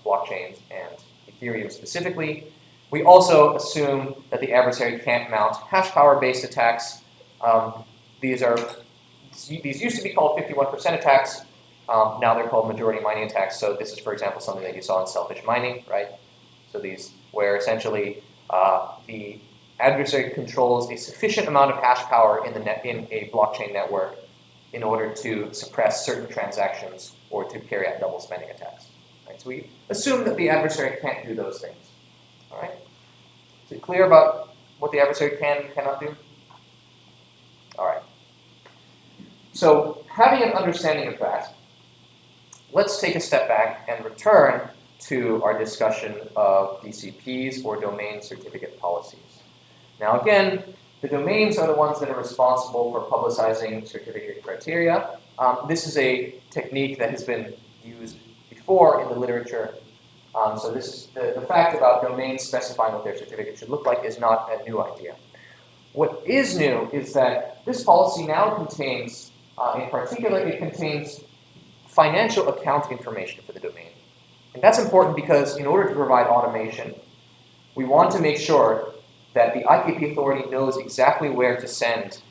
blockchains and Ethereum specifically. We also assume that the adversary can't mount hash power-based attacks. These used to be called 51% attacks. Now they're called majority mining attacks. So this is, for example, something that you saw in selfish mining, right? So these, where essentially the adversary controls a sufficient amount of hash power in a blockchain network in order to suppress certain transactions or to carry out double spending attacks. Right? So we assume that the adversary can't do those things. All right? Is it clear about what the adversary can and cannot do? All right. So having an understanding of that, let's take a step back and return to our discussion of DCPs or domain certificate policies. Now again, the domains are the ones that are responsible for publicizing certificate criteria. This is a technique that has been used before in the literature. So this is the fact about domains specifying what their certificate should look like is not a new idea. What is new is that this policy now contains, in particular, it contains financial account information for the domain. And that's important because in order to provide automation, we want to make sure that the IKP authority knows exactly where to send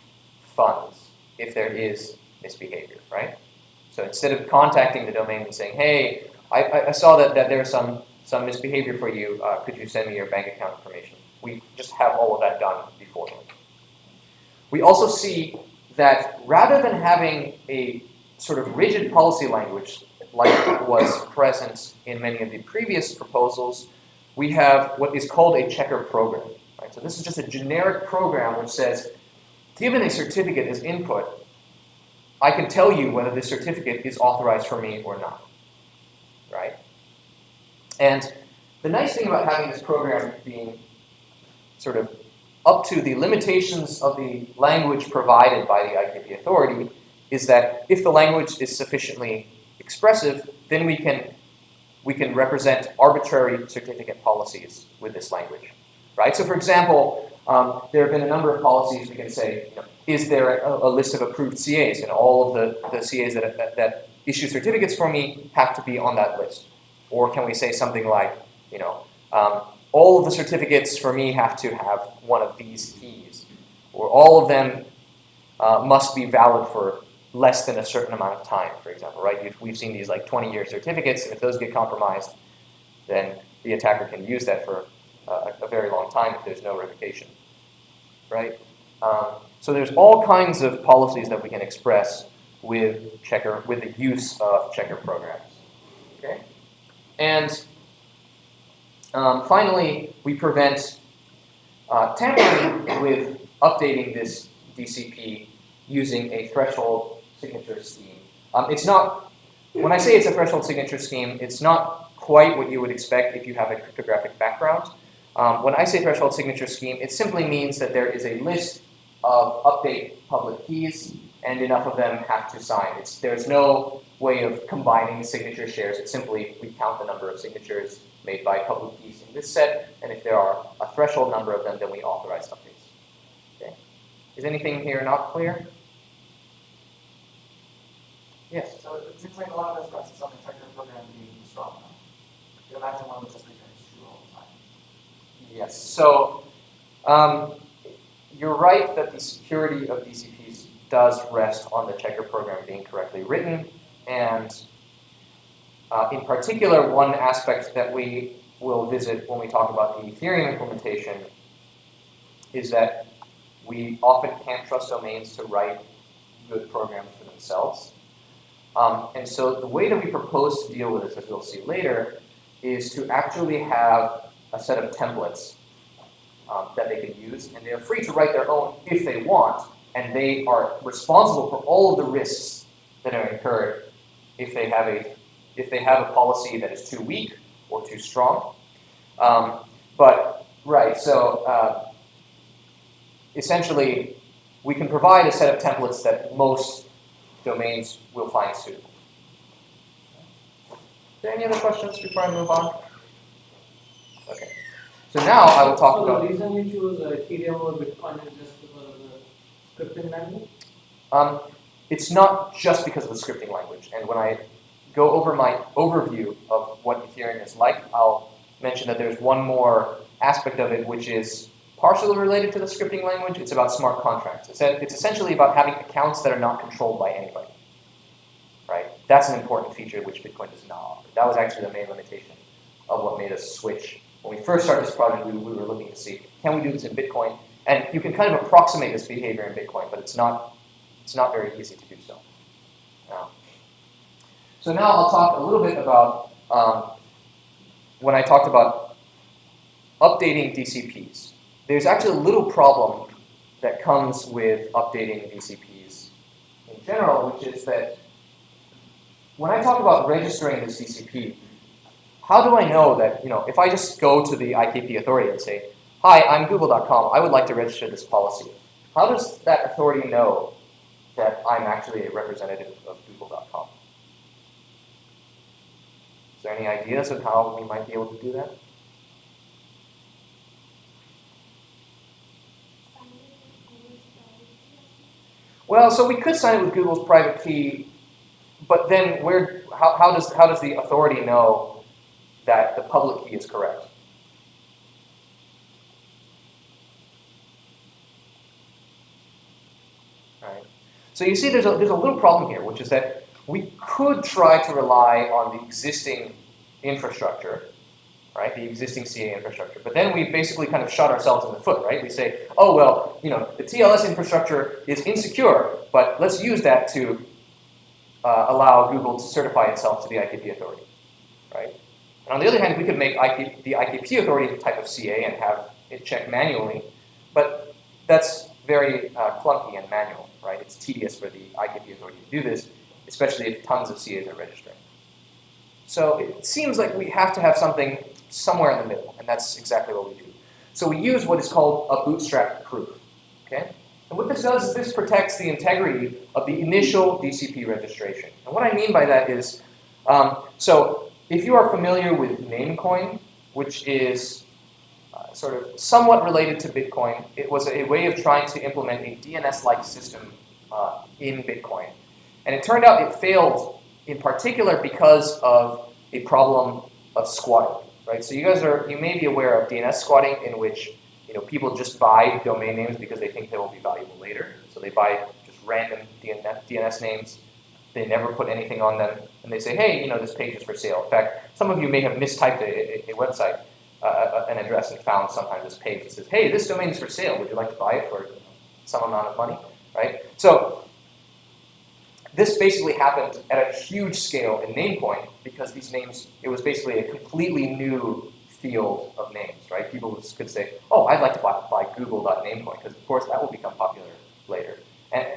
funds if there is misbehavior, right? So instead of contacting the domain and saying, hey, I saw that there's some misbehavior for you, could you send me your bank account information? We just have all of that done beforehand. We also see that rather than having a sort of rigid policy language like was present in many of the previous proposals, we have what is called a checker program. Right? So this is just a generic program which says, given a certificate as input, I can tell you whether this certificate is authorized for me or not. Right? And the nice thing about having this program being sort of up to the limitations of the language provided by the IKP authority is that if the language is sufficiently expressive, then we can represent arbitrary certificate policies with this language, right? So for example, there have been a number of policies we can say, is there a list of approved CAs? And all of the CAs that issue certificates for me have to be on that list. Or can we say something like, all of the certificates for me have to have one of these keys, or all of them must be valid for less than a certain amount of time, for example, right? We've seen these like 20-year certificates, and if those get compromised, then the attacker can use that for a very long time if there's no revocation, right? So there's all kinds of policies that we can express with the use of checker programs, okay? And finally, we prevent tampering with updating this DCP using a threshold signature scheme. It's not, when I say it's a threshold signature scheme, it's not quite what you would expect if you have a cryptographic background. When I say threshold signature scheme, it simply means that there is a list of update public keys, and enough of them have to sign. There's no way of combining signature shares. It's simply we count the number of signatures made by public keys in this set, and if there are a threshold number of them, then we authorize updates. Okay. Is anything here not clear? Yes? So it seems like a lot of this rests on the checker program being strong enough. You imagine one that just returns true all the time. Yes. So you're right that the security of DCPs does rest on the checker program being correctly written, and in particular, one aspect that we will visit when we talk about the Ethereum implementation is that we often can't trust domains to write good programs for themselves. And so the way that we propose to deal with this, as we'll see later, is to actually have a set of templates that they can use, and they're free to write their own if they want, and they are responsible for all of the risks that are incurred if they have a policy that is too weak or too strong. Essentially, we can provide a set of templates that most domains will find suitable. Are there any other questions before I move on? Okay. So now I will talk about... So the reason you choose Ethereum over Bitcoin is just because of the scripting language? It's not just because of the scripting language. And when I go over my overview of what Ethereum is like, I'll mention that there's one more aspect of it which is partially related to the scripting language. It's about smart contracts. It's essentially about having accounts that are not controlled by anybody, right? That's an important feature which Bitcoin does not offer. That was actually the main limitation of what made us switch. When we first started this project, we were looking to see, can we do this in Bitcoin? And you can kind of approximate this behavior in Bitcoin, but it's not very easy to do so. So now I'll talk a little bit about when I talked about updating DCPs. There's actually a little problem that comes with updating DCPs in general, which is that when I talk about registering this DCP, how do I know that, if I just go to the IKP authority and say, hi, I'm google.com, I would like to register this policy. How does that authority know that I'm actually a representative of google.com? Is there any ideas of how we might be able to do that? Well, so we could sign it with Google's private key, but then how does the authority know that the public key is correct? Right. So you see there's a little problem here, which is that we could try to rely on the existing infrastructure, right, the existing CA infrastructure, but then we basically kind of shot ourselves in the foot, right? We say, oh, well, the TLS infrastructure is insecure, but let's use that to allow Google to certify itself to the IKP authority, right? And on the other hand, we could make the IKP authority a type of CA and have it checked manually, but that's very clunky and manual, right? It's tedious for the IKP authority to do this, especially if tons of CAs are registering. So it seems like we have to have something somewhere in the middle, and that's exactly what we do. So we use what is called a bootstrap proof, okay? And what this does is this protects the integrity of the initial DCP registration. And what I mean by that is, so if you are familiar with Namecoin, which is sort of somewhat related to Bitcoin, it was a way of trying to implement a DNS-like system in Bitcoin. And it turned out it failed in particular because of a problem of squatting, right? So you may be aware of DNS squatting, in which people just buy domain names because they think they will be valuable later. So they buy just random DNS names. They never put anything on them, and they say, hey, this page is for sale. In fact, some of you may have mistyped a website, an address, and found sometimes this page that says, hey, this domain is for sale. Would you like to buy it for some amount of money, right? So this basically happened at a huge scale in NameCoin because these names, it was basically a completely new field of names, right? People could say, oh, I'd like to buy Google.namecoin, because of course that will become popular later. And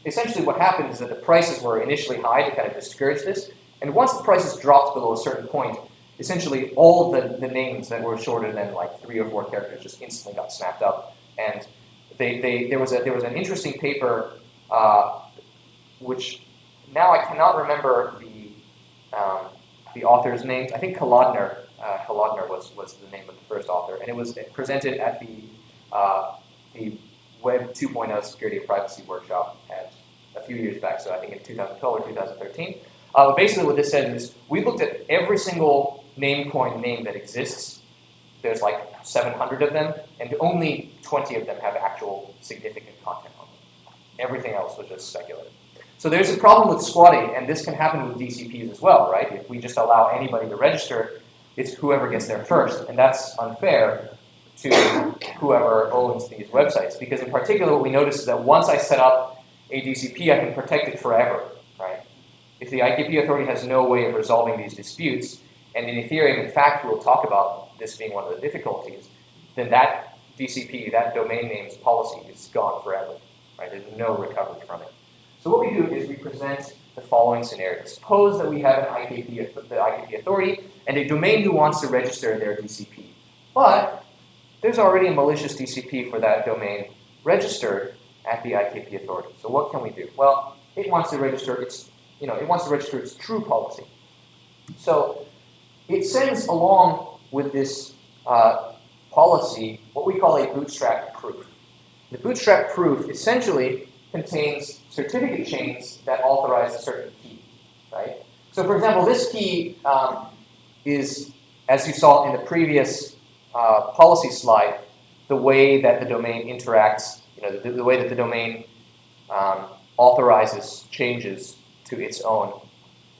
essentially what happened is that the prices were initially high to kind of discourage this, and once the prices dropped below a certain point, essentially all of the names that were shorter than like 3 or 4 characters just instantly got snapped up. And there was an interesting paper, which now I cannot remember the author's name. I think Kolodner was the name of the first author, and it was presented at the Web 2.0 Security and Privacy Workshop a few years back, so I think in 2012 or 2013. Basically what this said is, we looked at every single Namecoin name that exists. There's like 700 of them, and only 20 of them have actual significant content on them. Everything else was just speculative. So there's a problem with squatting, and this can happen with DCPs as well, right? If we just allow anybody to register, it's whoever gets there first, and that's unfair to whoever owns these websites. Because in particular, what we notice is that once I set up a DCP, I can protect it forever, right? If the IKP authority has no way of resolving these disputes, and in Ethereum, in fact, we'll talk about this being one of the difficulties, then that DCP, that domain name's policy is gone forever, right? There's no recovery from it. So what we do is we present the following scenario. Suppose that we have the IKP authority and a domain who wants to register their DCP. But there's already a malicious DCP for that domain registered at the IKP authority. So what can we do? Well, it wants to register its true policy. So it sends along with this policy what we call a bootstrap proof. The bootstrap proof essentially contains certificate chains that authorize a certain key, right? So for example, this key is, as you saw in the previous policy slide, the way that the domain interacts, the way that the domain authorizes changes to its own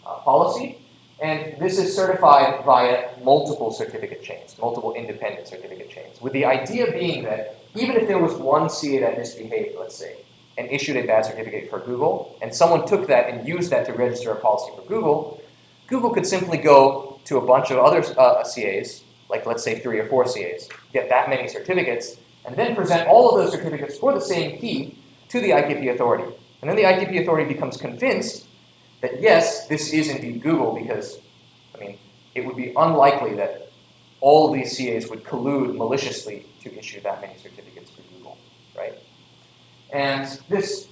policy. And this is certified via multiple certificate chains, multiple independent certificate chains, with the idea being that even if there was one CA that misbehaved, let's say, and issued a bad certificate for Google, and someone took that and used that to register a policy for Google, Google could simply go to a bunch of other CAs, like let's say 3 or 4 CAs, get that many certificates, and then present all of those certificates for the same key to the IKP authority. And then the IKP authority becomes convinced that yes, this is indeed Google, because, it would be unlikely that all of these CAs would collude maliciously to issue that many certificates for Google, right? And these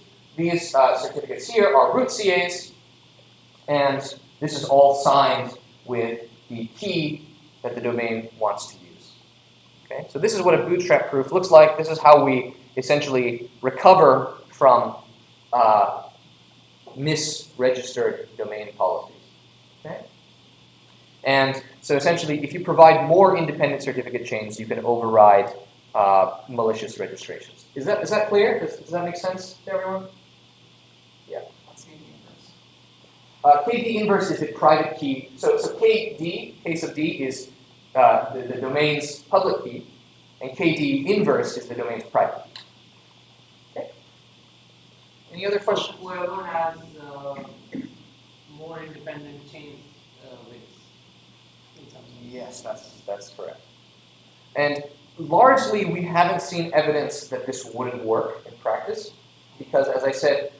certificates here are root CAs, and this is all signed with the key that the domain wants to use. Okay, so this is what a bootstrap proof looks like. This is how we essentially recover from misregistered domain policies. Okay? And so essentially, if you provide more independent certificate chains, you can override malicious registrations. Is that clear? Does that make sense to everyone? Yeah. What's KD inverse? KD inverse is the private key. So KD, case of D, is the domain's public key, and KD inverse is the domain's private key. Okay. Any other questions? Whoever has more independent chains wins. Yes, that's correct. And largely, we haven't seen evidence that this wouldn't work in practice, because, as I said,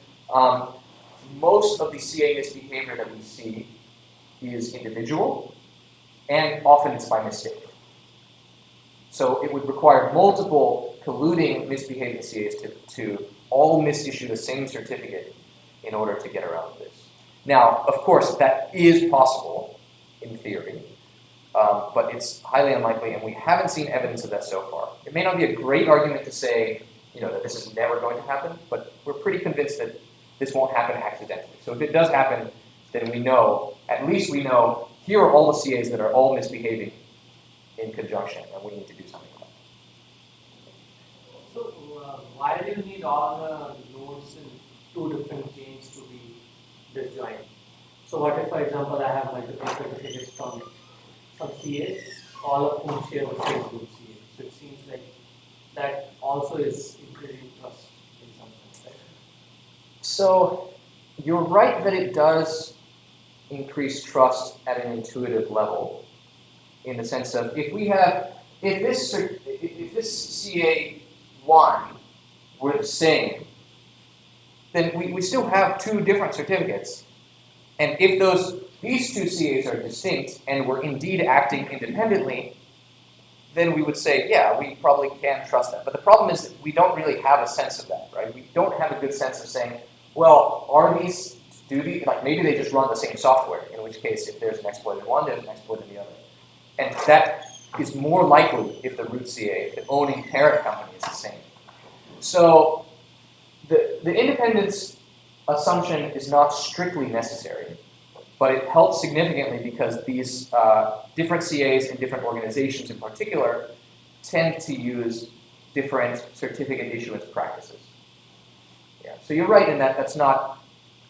most of the CA misbehavior that we see is individual, and often it's by mistake. So it would require multiple colluding misbehaving CAs to all misissue the same certificate in order to get around this. Now, of course, that is possible in theory, but it's highly unlikely, and we haven't seen evidence of that so far. It may not be a great argument to say, that this is never going to happen, but we're pretty convinced that this won't happen accidentally. So if it does happen, then at least we know, here are all the CAs that are all misbehaving in conjunction, and we need to do something about it. So why do you need all the nodes in 2 disjoint. So what if, for example, I have multiple certificates from some CAs, all of whom share the same root CA. So it seems like that also is increasing trust in some sense, right? So you're right that it does increase trust at an intuitive level, in the sense of if this CA1 were the same, then we still have two different certificates. And if these two CAs are distinct and were indeed acting independently, then we would say, yeah, we probably can trust them. But the problem is that we don't really have a sense of that, right? We don't have a good sense of saying, well, maybe they just run the same software, in which case if there's an exploit in one, there's an exploit in the other. And that is more likely if the root CA, the owning parent company, is the same. So the independence assumption is not strictly necessary, but it helps significantly because these different CAs and different organizations in particular tend to use different certificate issuance practices. Yeah, so you're right in that that's not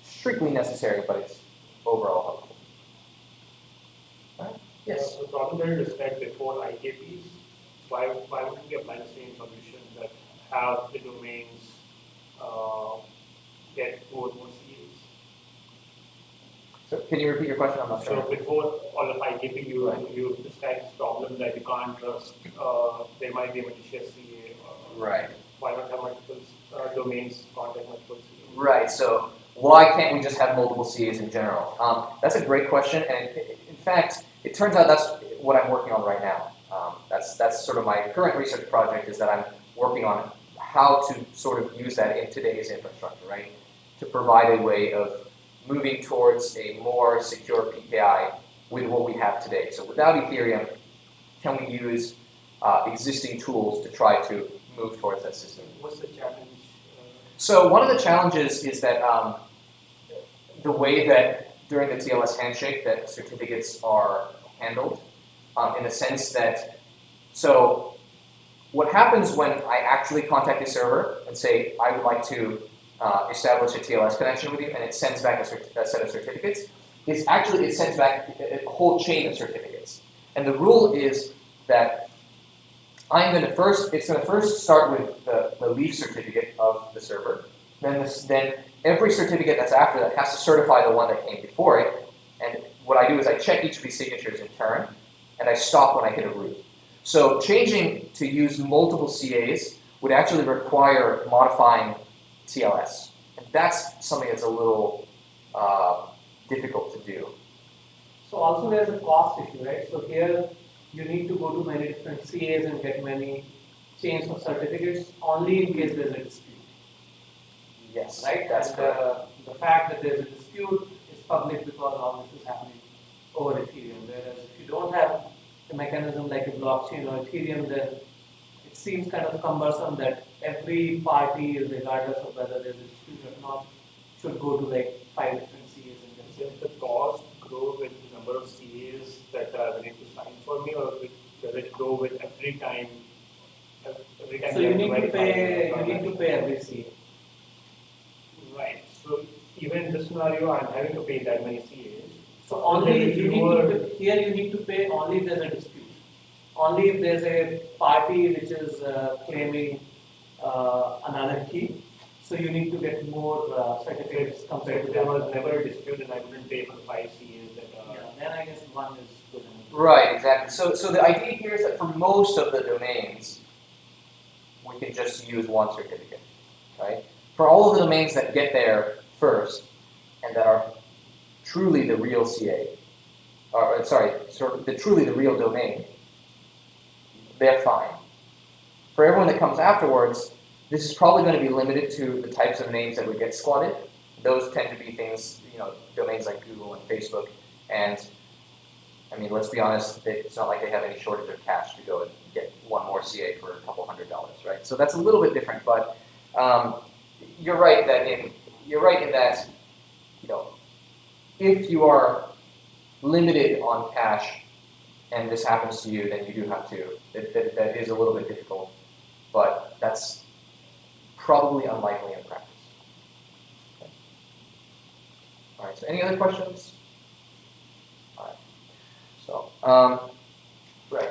strictly necessary, but it's overall helpful. Right? Yes? The problem that you described before, IKPs, why wouldn't we apply the same solution that have the domains get more CAs? So can you repeat your question? I'm not So sure. before all of IKP, you described this problem that you can't trust, there might be a malicious CA. Right. Why not have multiple domains contact multiple CAs? Right, so why can't we just have multiple CAs in general? That's a great question, and in fact, it turns out that's what I'm working on right now. That's sort of my current research project, is that I'm working on how to sort of use that in today's infrastructure, right? To provide a way of moving towards a more secure PKI with what we have today. So without Ethereum, can we use existing tools to try to move towards that system? What's the challenge? So one of the challenges is that the way that during the TLS handshake that certificates are handled, in the sense that, so what happens when I actually contact a server and say, I would like to establish a TLS connection with you, and it sends back a set of certificates, is actually it sends back a whole chain of certificates. And the rule is that it's going to first start with the leaf certificate of the server. Then every certificate that's after that has to certify the one that came before it. And what I do is I check each of these signatures in turn, and I stop when I hit a root. So changing to use multiple CAs would actually require modifying TLS. And that's something that's a little difficult to do. So also there's a cost issue, right? So here you need to go to many different CAs and get many chains of certificates only in case there's a dispute. Yes, Right? that's and correct. the fact that there's a dispute is public because all this is happening over Ethereum. Whereas if you don't have a mechanism like a blockchain or Ethereum, then it seems kind of cumbersome that every party, regardless of whether there's a dispute or not, should go to like 5 different CAs and then Does the cost grow with the number of CAs that are willing to sign for me, or does it grow with every time? So you need to pay every CA. Right. So even in this scenario, I'm having to pay that many CAs. So only if you need to pay only if there's a dispute. Only if there's a party which is claiming another key. So you need to get more certificates compared to There that. was never a dispute, and I wouldn't pay for the 5 CAs that are. Yeah, then I guess one is good enough. Right, exactly. So the idea here is that for most of the domains, we can just use one certificate, right? For all of the domains that get there first and that are truly the real CA, truly the real domain, they're fine. For everyone that comes afterwards, this is probably going to be limited to the types of names that would get squatted. Those tend to be things, domains like Google and Facebook. And I mean, let's be honest, it's not like they have any shortage of cash to go and get one more CA for a couple $100, right? So that's a little bit different, but you're right in that if you are limited on cash and this happens to you, then you do have to. That is a little bit difficult, but that's probably unlikely in practice. Okay. All right, so any other questions? All right, so, right.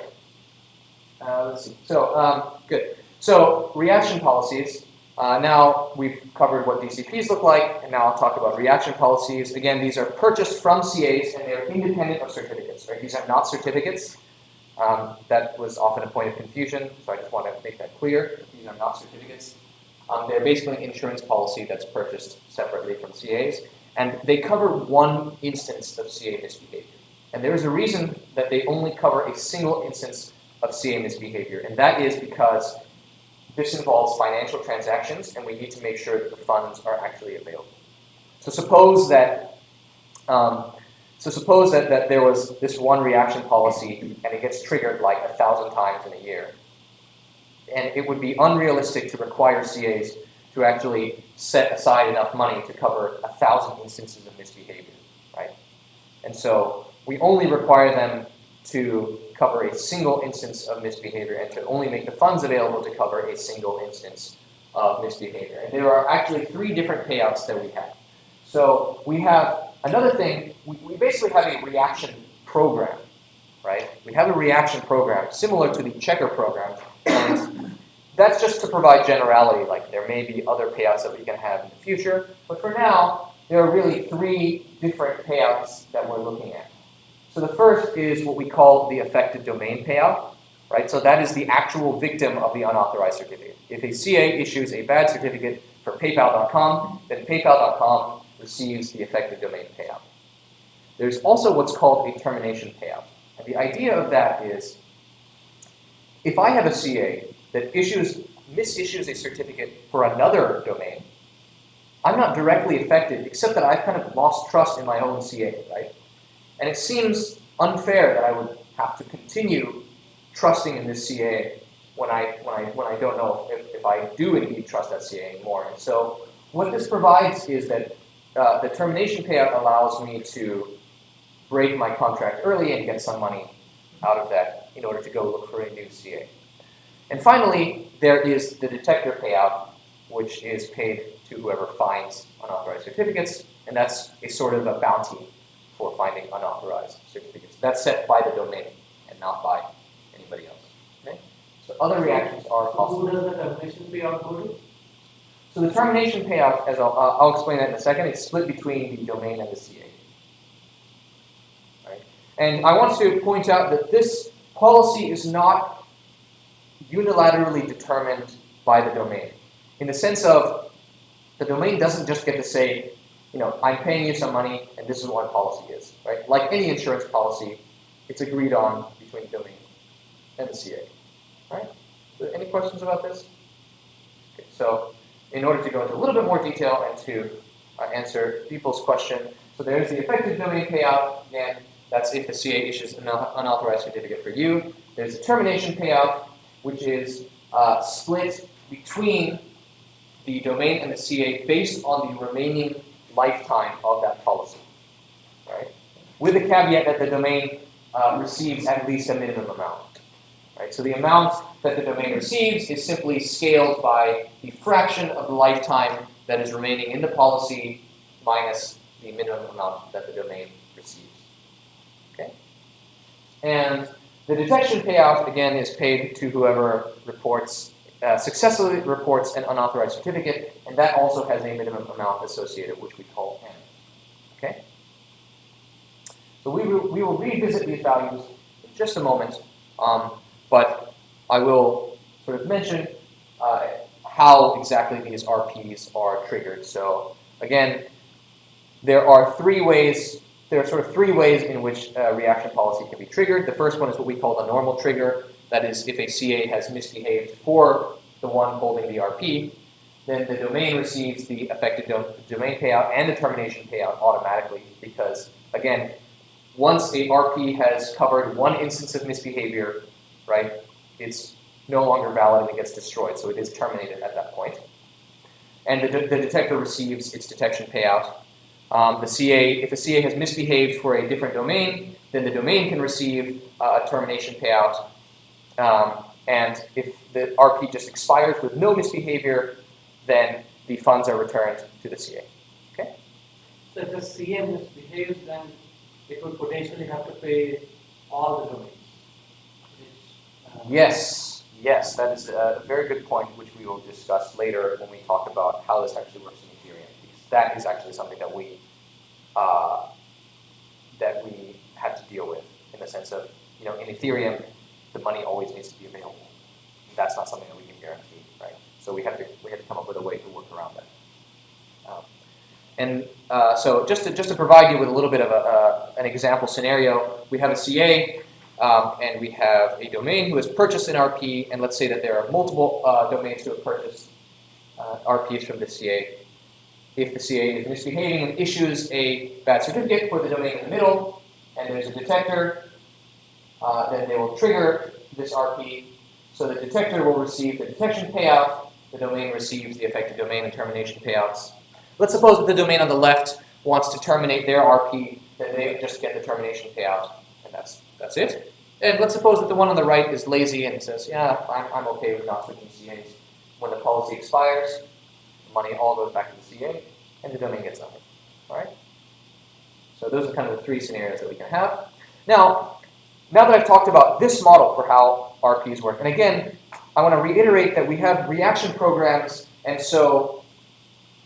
Let's see. So, good. So, reaction policies. Now we've covered what DCPs look like, and now I'll talk about reaction policies. Again, these are purchased from CAs, and they're independent of certificates. Right? These are not certificates. That was often a point of confusion, so I just want to make that clear. These are not certificates. They're basically an insurance policy that's purchased separately from CAs, and they cover one instance of CA misbehavior. And there is a reason that they only cover a single instance of CA misbehavior, and that is because this involves financial transactions, and we need to make sure that the funds are actually available. So suppose that that there was this one reaction policy, and it gets triggered like 1,000 times in a year. And it would be unrealistic to require CAs to actually set aside enough money to cover 1,000 instances of misbehavior, right? And so we only require them to cover a single instance of misbehavior and to only make the funds available to cover a single instance of misbehavior. And there are actually 3 different payouts that we have. So we have another thing, we basically have a reaction program, right? We have a reaction program similar to the checker program, and that's just to provide generality, like there may be other payouts that we can have in the future, but for now, there are really 3 different payouts that we're looking at. So the first is what we call the affected domain payout, right? So that is the actual victim of the unauthorized certificate. If a CA issues a bad certificate for PayPal.com, then PayPal.com receives the affected domain payout. There's also what's called a termination payout. And the idea of that is, if I have a CA that misissues a certificate for another domain, I'm not directly affected, except that I've kind of lost trust in my own CA, right? And it seems unfair that I would have to continue trusting in this CA when I don't know if I do indeed trust that CA anymore. And so what this provides is that the termination payout allows me to break my contract early and get some money out of that in order to go look for a new CA. And finally, there is the detector payout, which is paid to whoever finds unauthorized certificates, and that's a sort of a bounty for finding unauthorized certificates. That's set by the domain and not by anybody else. Okay? So other reactions are possible. Who does the termination payout go to? So the termination payout, as I'll explain that in a second, it's split between the domain and the CA. Right? And I want to point out that this policy is not unilaterally determined by the domain, in the sense of the domain doesn't just get to say, I'm paying you some money, and this is what policy is, right? Like any insurance policy, it's agreed on between the domain and the CA, right? Any questions about this? Okay, so in order to go into a little bit more detail and to answer people's question, so there's the effective domain payout. Again, that's if the CA issues an unauthorized certificate for you. There's a termination payout, which is split between the domain and the CA based on the remaining lifetime of that policy, right? With the caveat that the domain receives at least a minimum amount, right? So the amount that the domain receives is simply scaled by the fraction of the lifetime that is remaining in the policy minus the minimum amount that the domain receives, okay? And the detection payout, again, is paid to whoever successfully reports an unauthorized certificate, and that also has a minimum amount associated, which we call N. Okay? So we will revisit these values in just a moment, but I will sort of mention how exactly these RPs are triggered. So again, there are 3 ways. There are sort of 3 ways in which reaction policy can be triggered. The first one is what we call the normal trigger. That is, if a CA has misbehaved for the one holding the RP, then the domain receives the affected domain payout and the termination payout automatically because, again, once a RP has covered one instance of misbehavior, right, it's no longer valid and it gets destroyed, so it is terminated at that point. And the detector receives its detection payout. If a CA has misbehaved for a different domain, then the domain can receive a termination payout. And if the RP just expires with no misbehavior, then the funds are returned to the CA. Okay? So if the CA misbehaves, then it would potentially have to pay all the domains. Yes, that is a very good point, which we will discuss later when we talk about how this actually works in Ethereum. Because that is actually something that we had to deal with, in the sense of, in Ethereum, the money always needs to be available. That's not something that we can guarantee, right? So we have to come up with a way to work around that. So just to provide you with a little bit of an example scenario, we have a CA. And we have a domain who has purchased an RP, and let's say that there are multiple domains who have purchased RPs from the CA. If the CA is misbehaving and issues a bad certificate for the domain in the middle, and there's a detector, then they will trigger this RP. So the detector will receive the detection payout, the domain receives the affected domain and termination payouts. Let's suppose that the domain on the left wants to terminate their RP, then they just get the termination payout, and that's it. And let's suppose that the one on the right is lazy and says, yeah, I'm okay with not switching CAs. When the policy expires, the money all goes back to the CA, and the domain gets nothing. All right? So those are kind of the three scenarios that we can have. Now that I've talked about this model for how RPs work, and again, I want to reiterate that we have reaction programs, and so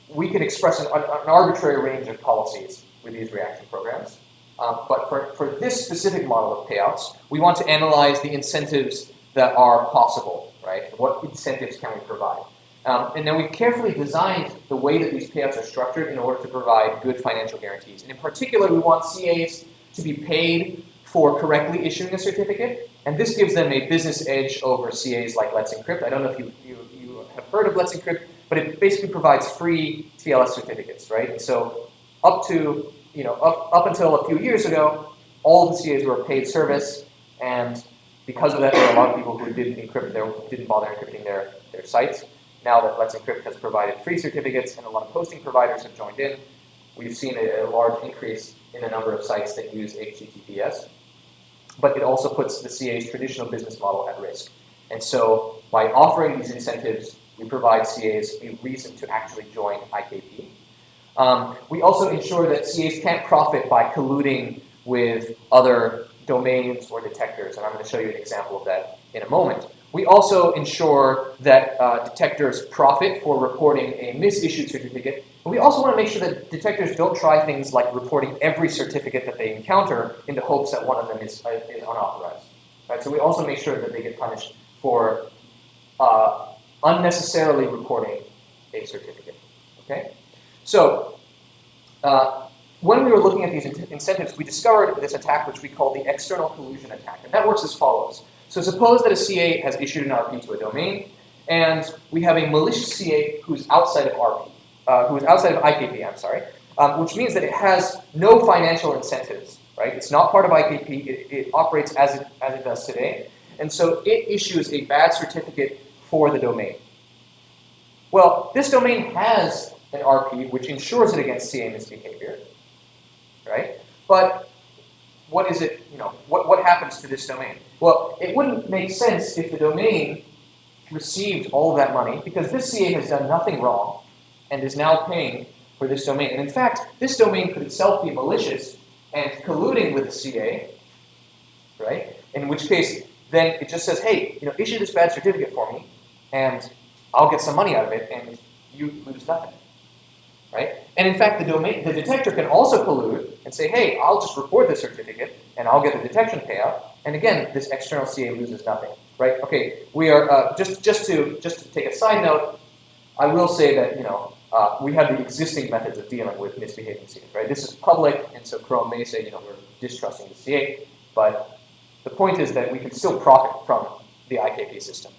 we can express an arbitrary range of policies with these reaction programs. But for this specific model of payouts, we want to analyze the incentives that are possible, right? What incentives can we provide? And then we've carefully designed the way that these payouts are structured in order to provide good financial guarantees. And in particular, we want CAs to be paid for correctly issuing a certificate, and this gives them a business edge over CAs like Let's Encrypt. I don't know if you have heard of Let's Encrypt, but it basically provides free TLS certificates, right? And so up until a few years ago, all of the CAs were a paid service, and because of that, there were a lot of people who didn't bother encrypting their sites. Now that Let's Encrypt has provided free certificates and a lot of hosting providers have joined in, we've seen a large increase in the number of sites that use HTTPS. But it also puts the CA's traditional business model at risk. And so by offering these incentives, we provide CAs a reason to actually join IKP. We also ensure that CAs can't profit by colluding with other domains or detectors, and I'm going to show you an example of that in a moment. We also ensure that detectors profit for reporting a misissued certificate, and we also want to make sure that detectors don't try things like reporting every certificate that they encounter in the hopes that one of them is unauthorized. Right? So we also make sure that they get punished for unnecessarily reporting a certificate. Okay? So, when we were looking at these incentives, we discovered this attack which we call the external collusion attack. And that works as follows. So suppose that a CA has issued an RP to a domain, and we have a malicious CA who's outside of IKP, which means that it has no financial incentives, right? It's not part of IKP, it operates as it does today, and so it issues a bad certificate for the domain. Well, this domain has an RP which ensures it against CA misbehavior, right? But what is it, what happens to this domain? Well, it wouldn't make sense if the domain received all of that money, because this CA has done nothing wrong and is now paying for this domain. And in fact, this domain could itself be malicious and colluding with the CA, right? In which case, then it just says, hey, issue this bad certificate for me, and I'll get some money out of it, and you lose nothing. Right? And in fact, the detector can also collude and say, hey, I'll just report this certificate and I'll get the detection payout. And again, this external CA loses nothing. Right? Okay, we are just to take a side note, I will say that we have the existing methods of dealing with misbehaving CAs. Right? This is public, and so Chrome may say we're distrusting the CA, but the point is that we can still profit from the IKP system.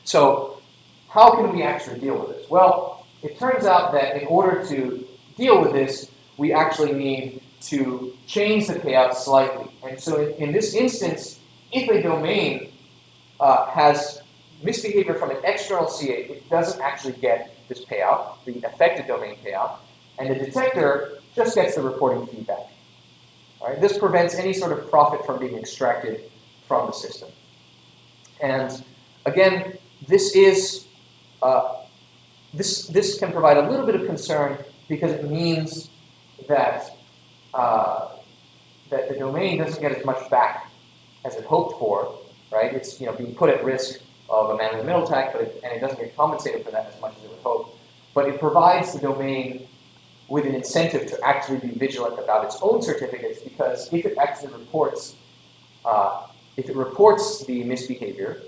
So how can we actually deal with this? Well, it turns out that in order to deal with this, we actually need to change the payout slightly. And so in this instance, if a domain has misbehavior from an external CA, it doesn't actually get this payout, the affected domain payout, and the detector just gets the reporting feedback. All right? This prevents any sort of profit from being extracted from the system. And again, this is this can provide a little bit of concern because it means that that the domain doesn't get as much back as it hoped for, right? It's being put at risk of a man-in-the-middle attack, and it doesn't get compensated for that as much as it would hope. But it provides the domain with an incentive to actually be vigilant about its own certificates, because if it actually reports the misbehavior,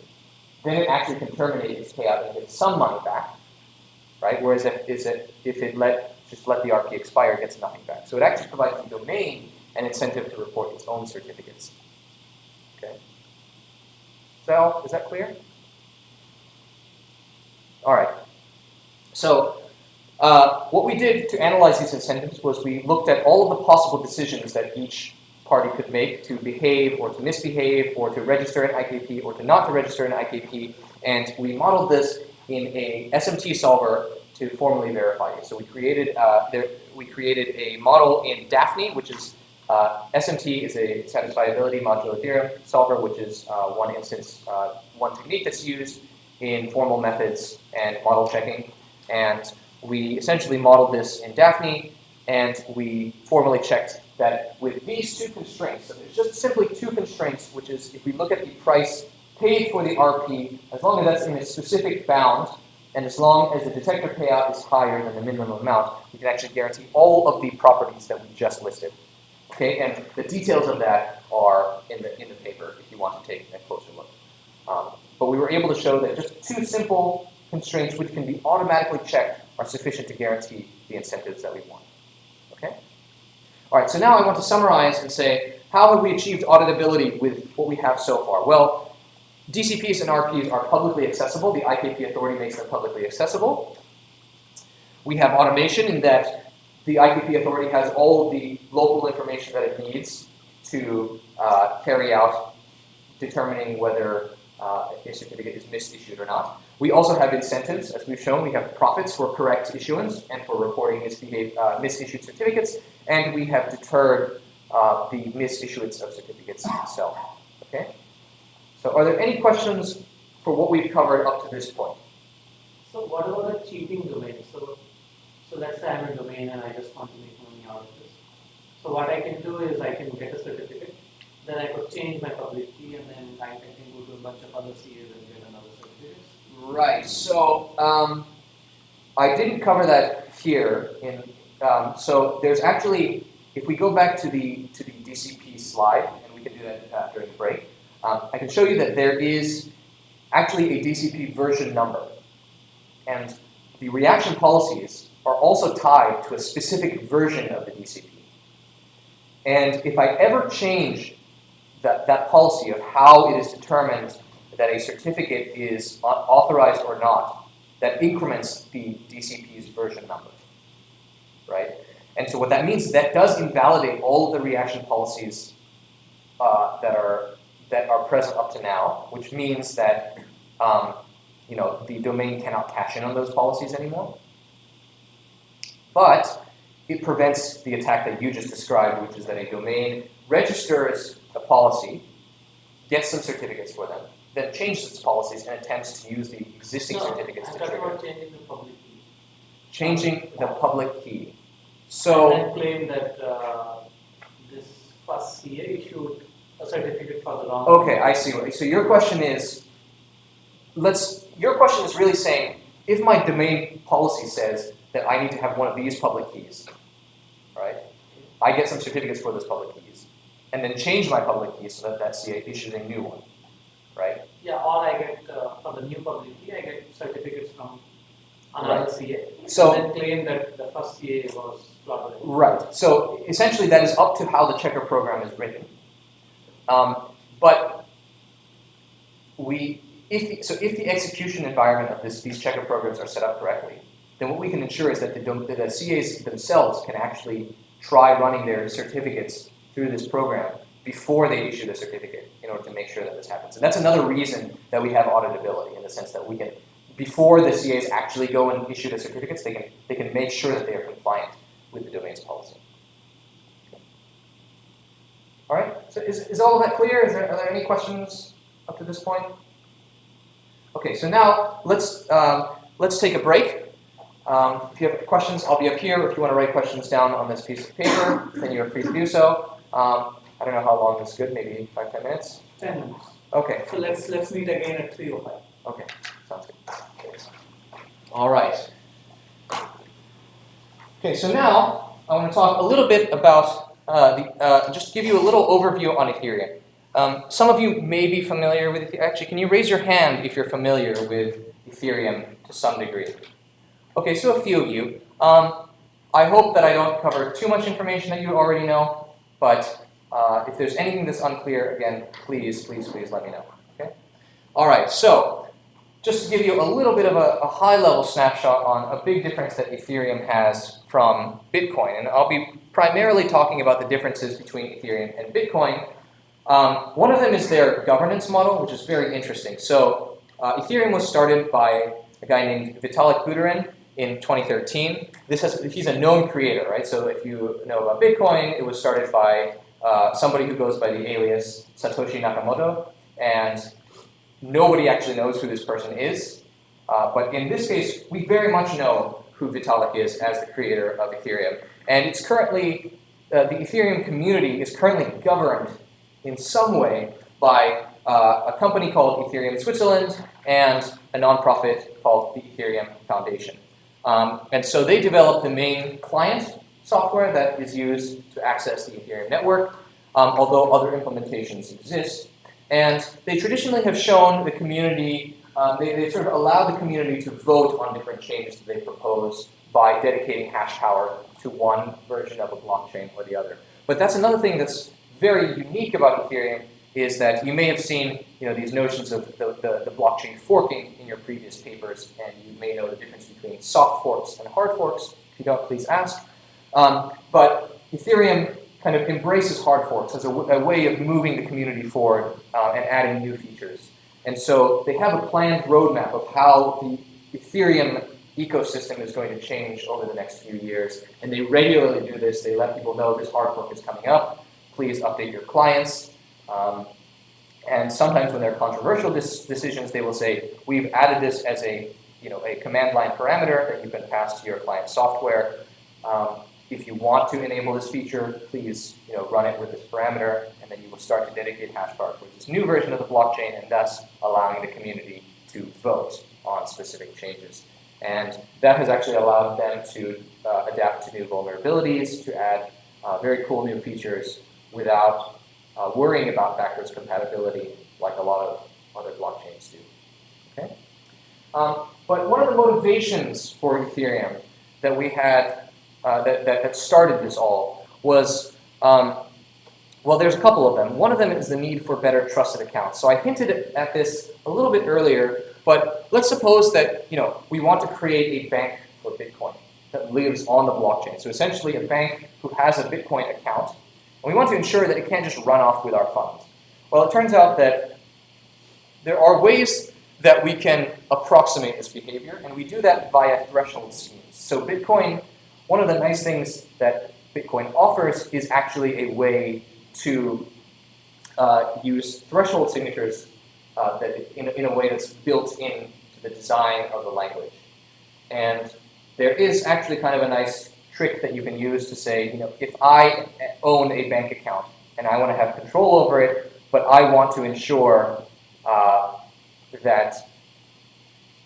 then it actually can terminate its payout and get some money back, right? Whereas if it just let the RP expire, it gets nothing back. So it actually provides the domain an incentive to report its own certificates. Okay. So is that clear? All right. So what we did to analyze these incentives was we looked at all of the possible decisions that each party could make to behave or to misbehave or to register an IKP or to not to register an IKP, and we modeled this in a SMT solver to formally verify it. So we created a model in Daphne, which is SMT is a satisfiability modular theorem solver, which is one instance, one technique that's used in formal methods and model checking. And we essentially modeled this in Daphne, and we formally checked that with these two constraints, so there's just simply two constraints, which is if we look at the price paid for the RP, as long as that's in a specific bound, and as long as the detector payout is higher than the minimum amount, we can actually guarantee all of the properties that we just listed. Okay, and the details of that are in the paper if you want to take a closer look. But we were able to show that just two simple constraints which can be automatically checked are sufficient to guarantee the incentives that we want. Okay? All right, so now I want to summarize and say, how have we achieved auditability with what we have so far? Well, DCPs and RPs are publicly accessible. The IKP authority makes them publicly accessible. We have automation in that the IKP authority has all of the local information that it needs to carry out determining whether a certificate is misissued or not. We also have incentives, as we've shown. We have profits for correct issuance and for reporting misissued certificates, and we have deterred the misissuance of certificates itself. Okay? So are there any questions for what we've covered up to this point? So what about a cheating domain? So let's say I'm a domain and I just want to make money out of this. So what I can do is I can get a certificate, then I could change my public key, and then I can go to a bunch of other CAs and get another certificate. Right. So I didn't cover that here. So there's actually, if we go back to the DCP slide, and we can do that during the break, I can show you that there is actually a DCP version number, and the reaction policies are also tied to a specific version of the DCP. And if I ever change that policy of how it is determined that a certificate is authorized or not, that increments the DCP's version number, right? And so what that means is that does invalidate all of the reaction policies that are present up to now, which means that the domain cannot cash in on those policies anymore. But it prevents the attack that you just described, which is that a domain registers a policy, gets some certificates for them, then changes its policies and attempts to use the existing certificates to trigger. About changing the public key. Changing the public key. So and then claim that this first CA issued a certificate for the wrong. Okay, I see. So your question is, really saying, if my domain policy says that I need to have one of these public keys, right? I get some certificates for those public keys, and then change my public key so that CA issues a new one, right? Yeah, or I get for the new public key, I get certificates from another CA. So and then claim that the first CA was fraudulent. Right. So essentially, that is up to how the checker program is written. But if the execution environment of these checker programs are set up correctly, then what we can ensure is that the CAs themselves can actually try running their certificates through this program before they issue the certificate in order to make sure that this happens. And that's another reason that we have auditability, in the sense that we can, before the CAs actually go and issue the certificates, they can make sure that they are compliant with the domain's policy. Okay. All right. So is all of that clear? Are there any questions up to this point? Okay. So now let's take a break. If you have questions, I'll be up here. If you want to write questions down on this piece of paper, then you're free to do so. I don't know how long this is good, maybe 5-10 minutes? 10 minutes. Okay. So let's meet again at 3:05. Okay, sounds good. All right. Okay, so now I want to talk a little bit about, just give you a little overview on Ethereum. Some of you may be familiar with Ethereum. Actually, can you raise your hand if you're familiar with Ethereum to some degree? Okay, so a few of you. I hope that I don't cover too much information that you already know, but if there's anything that's unclear, again, please let me know. Okay? All right, so just to give you a little bit of a high-level snapshot on a big difference that Ethereum has from Bitcoin, and I'll be primarily talking about the differences between Ethereum and Bitcoin. One of them is their governance model, which is very interesting. So Ethereum was started by a guy named Vitalik Buterin in 2013. He's a known creator, right? So if you know about Bitcoin, it was started by somebody who goes by the alias Satoshi Nakamoto, and nobody actually knows who this person is. But in this case, we very much know who Vitalik is as the creator of Ethereum. And it's currently, the Ethereum community is currently governed in some way by a company called Ethereum Switzerland and a nonprofit called the Ethereum Foundation. And so they developed the main client software that is used to access the Ethereum network, although other implementations exist. And they traditionally have shown the community, they sort of allow the community to vote on different changes that they propose by dedicating hash power to one version of a blockchain or the other. But that's another thing that's very unique about Ethereum, is that you may have seen these notions of the blockchain forking in your previous papers, and you may know the difference between soft forks and hard forks. If you don't, please ask. But Ethereum kind of embraces hard forks as a way of moving the community forward and adding new features. And so they have a planned roadmap of how the Ethereum ecosystem is going to change over the next few years. And they regularly do this. They let people know this hard fork is coming up. Please update your clients. And sometimes when there are controversial decisions, they will say, we've added this as a command line parameter that you can pass to your client software. If you want to enable this feature, please run it with this parameter, and then you will start to dedicate hash power for this new version of the blockchain, and thus allowing the community to vote on specific changes. And that has actually allowed them to adapt to new vulnerabilities, to add very cool new features without worrying about backwards compatibility like a lot of other blockchains do. Okay? But one of the motivations for Ethereum that we had, that started this all, was, well, there's a couple of them. One of them is the need for better trusted accounts. So I hinted at this a little bit earlier, but let's suppose that we want to create a bank for Bitcoin that lives on the blockchain. So essentially a bank who has a Bitcoin account, and we want to ensure that it can't just run off with our funds. Well, it turns out that there are ways that we can approximate this behavior, and we do that via threshold schemes. So Bitcoin, one of the nice things that Bitcoin offers is actually a way to use threshold signatures in a way that's built into the design of the language. And there is actually kind of a nice trick that you can use to say, if I own a bank account and I want to have control over it, but I want to ensure that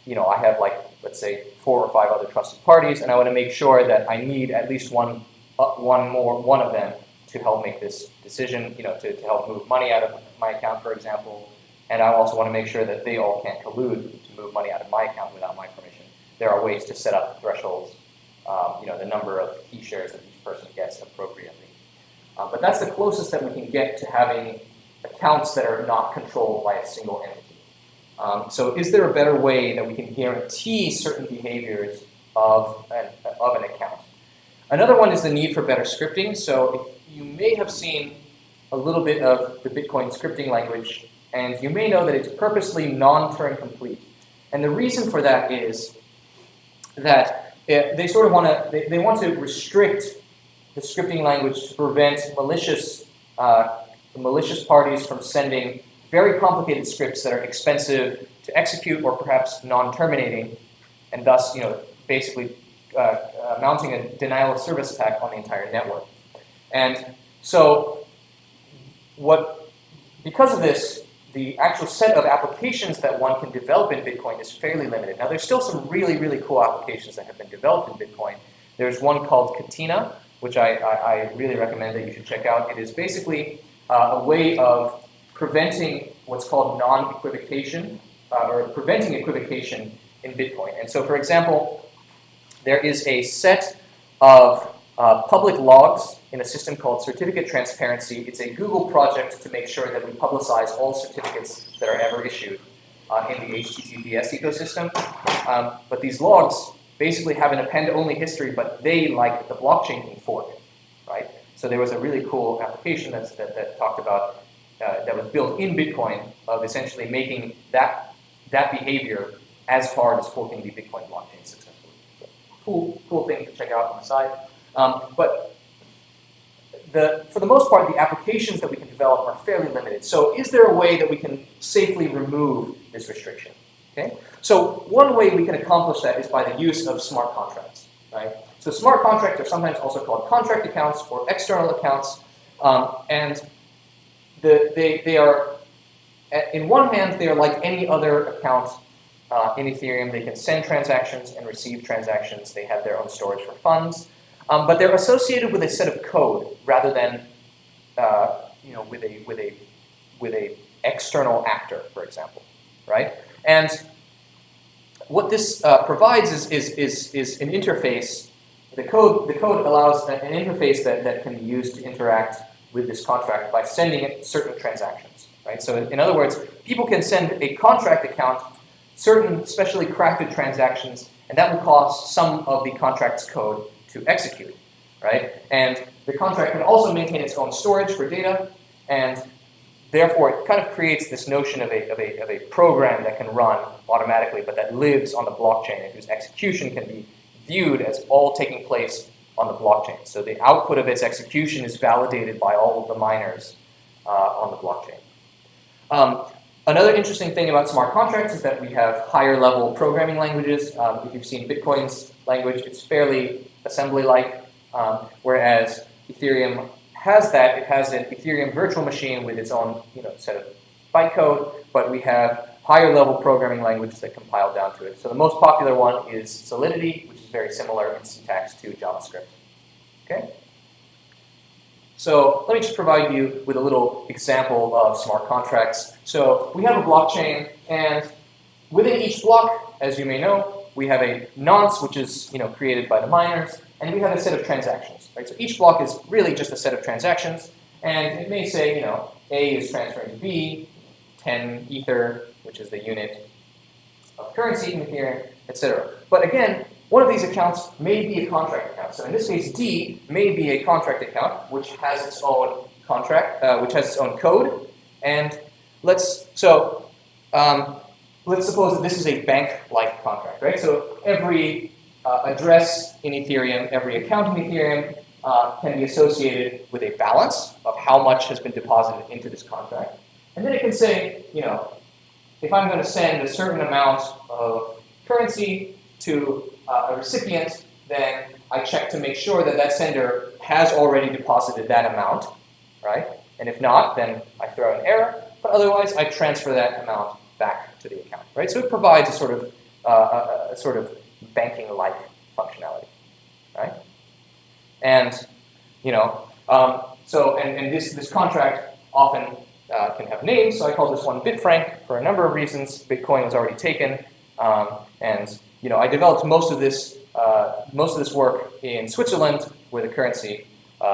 I have, let's say 4 or 5 other trusted parties, and I want to make sure that I need at least one of them to help make this decision, to help move money out of my account, for example. And I also want to make sure that they all can't collude to move money out of my account without my permission. There are ways to set up thresholds, the number of key shares that each person gets appropriately. But that's the closest that we can get to having accounts that are not controlled by a single entity. So is there a better way that we can guarantee certain behaviors of an account? Another one is the need for better scripting. So if you may have seen a little bit of the Bitcoin scripting language, and you may know that it's purposely non-Turing complete. And the reason for that is that they sort of want to restrict the scripting language to prevent malicious parties from sending very complicated scripts that are expensive to execute or perhaps non-terminating, and thus basically mounting a denial of service attack on the entire network. And so because of this, the actual set of applications that one can develop in Bitcoin is fairly limited. Now, there's still some really, really cool applications that have been developed in Bitcoin. There's one called Katina, which I really recommend that you should check out. It is basically a way of preventing what's called non-equivocation, or preventing equivocation in Bitcoin. And so, for example, there is a set of public logs in a system called Certificate Transparency. It's a Google project to make sure that we publicize all certificates that are ever issued in the HTTPS ecosystem. But these logs basically have an append-only history, but they, like the blockchain, can fork, right? So there was a really cool application that talked about, that was built in Bitcoin, of essentially making that behavior as hard as forking the Bitcoin blockchain successfully. So cool thing to check out on the side. But for the most part, the applications that we can develop are fairly limited. So is there a way that we can safely remove this restriction? Okay? So one way we can accomplish that is by the use of smart contracts, right? So smart contracts are sometimes also called contract accounts or external accounts, and they are, in one hand, they are like any other account in Ethereum. They can send transactions and receive transactions. They have their own storage for funds. But they're associated with a set of code rather than, with a external actor, for example, right? And what this provides is an interface. The code allows an interface that can be used to interact with this contract by sending it certain transactions, right? So in other words, people can send a contract account certain specially crafted transactions, and that will cause some of the contract's code to execute, right? And the contract can also maintain its own storage for data, and therefore it kind of creates this notion of a program that can run automatically, but that lives on the blockchain and whose execution can be viewed as all taking place on the blockchain. So the output of its execution is validated by all of the miners on the blockchain. Another interesting thing about smart contracts is that we have higher level programming languages. If you've seen Bitcoin's language, it's fairly assembly-like, whereas Ethereum has that. It has an Ethereum virtual machine with its own set of bytecode, but we have higher level programming languages that compile down to it. So the most popular one is Solidity, which is very similar in syntax to JavaScript. Okay? So let me just provide you with a little example of smart contracts. So we have a blockchain, and within each block, as you may know, we have a nonce, which is created by the miners, and we have a set of transactions. Right? So each block is really just a set of transactions, and it may say, A is transferring to B, 10 Ether, which is the unit of currency in Ethereum, etc. But again, one of these accounts may be a contract account. So in this case, D may be a contract account, which has its own contract, which has its own code. And let's suppose that this is a bank-like contract, right? So every address in Ethereum, every account in Ethereum can be associated with a balance of how much has been deposited into this contract. And then it can say, if I'm going to send a certain amount of currency to a recipient, then I check to make sure that that sender has already deposited that amount, right? And if not, then I throw an error, but otherwise I transfer that amount back to the account, right? So it provides a sort of banking-like functionality, right? And this contract often can have names. So I call this one BitFranc for a number of reasons. Bitcoin was already taken, and I developed most of this work in Switzerland, where the currency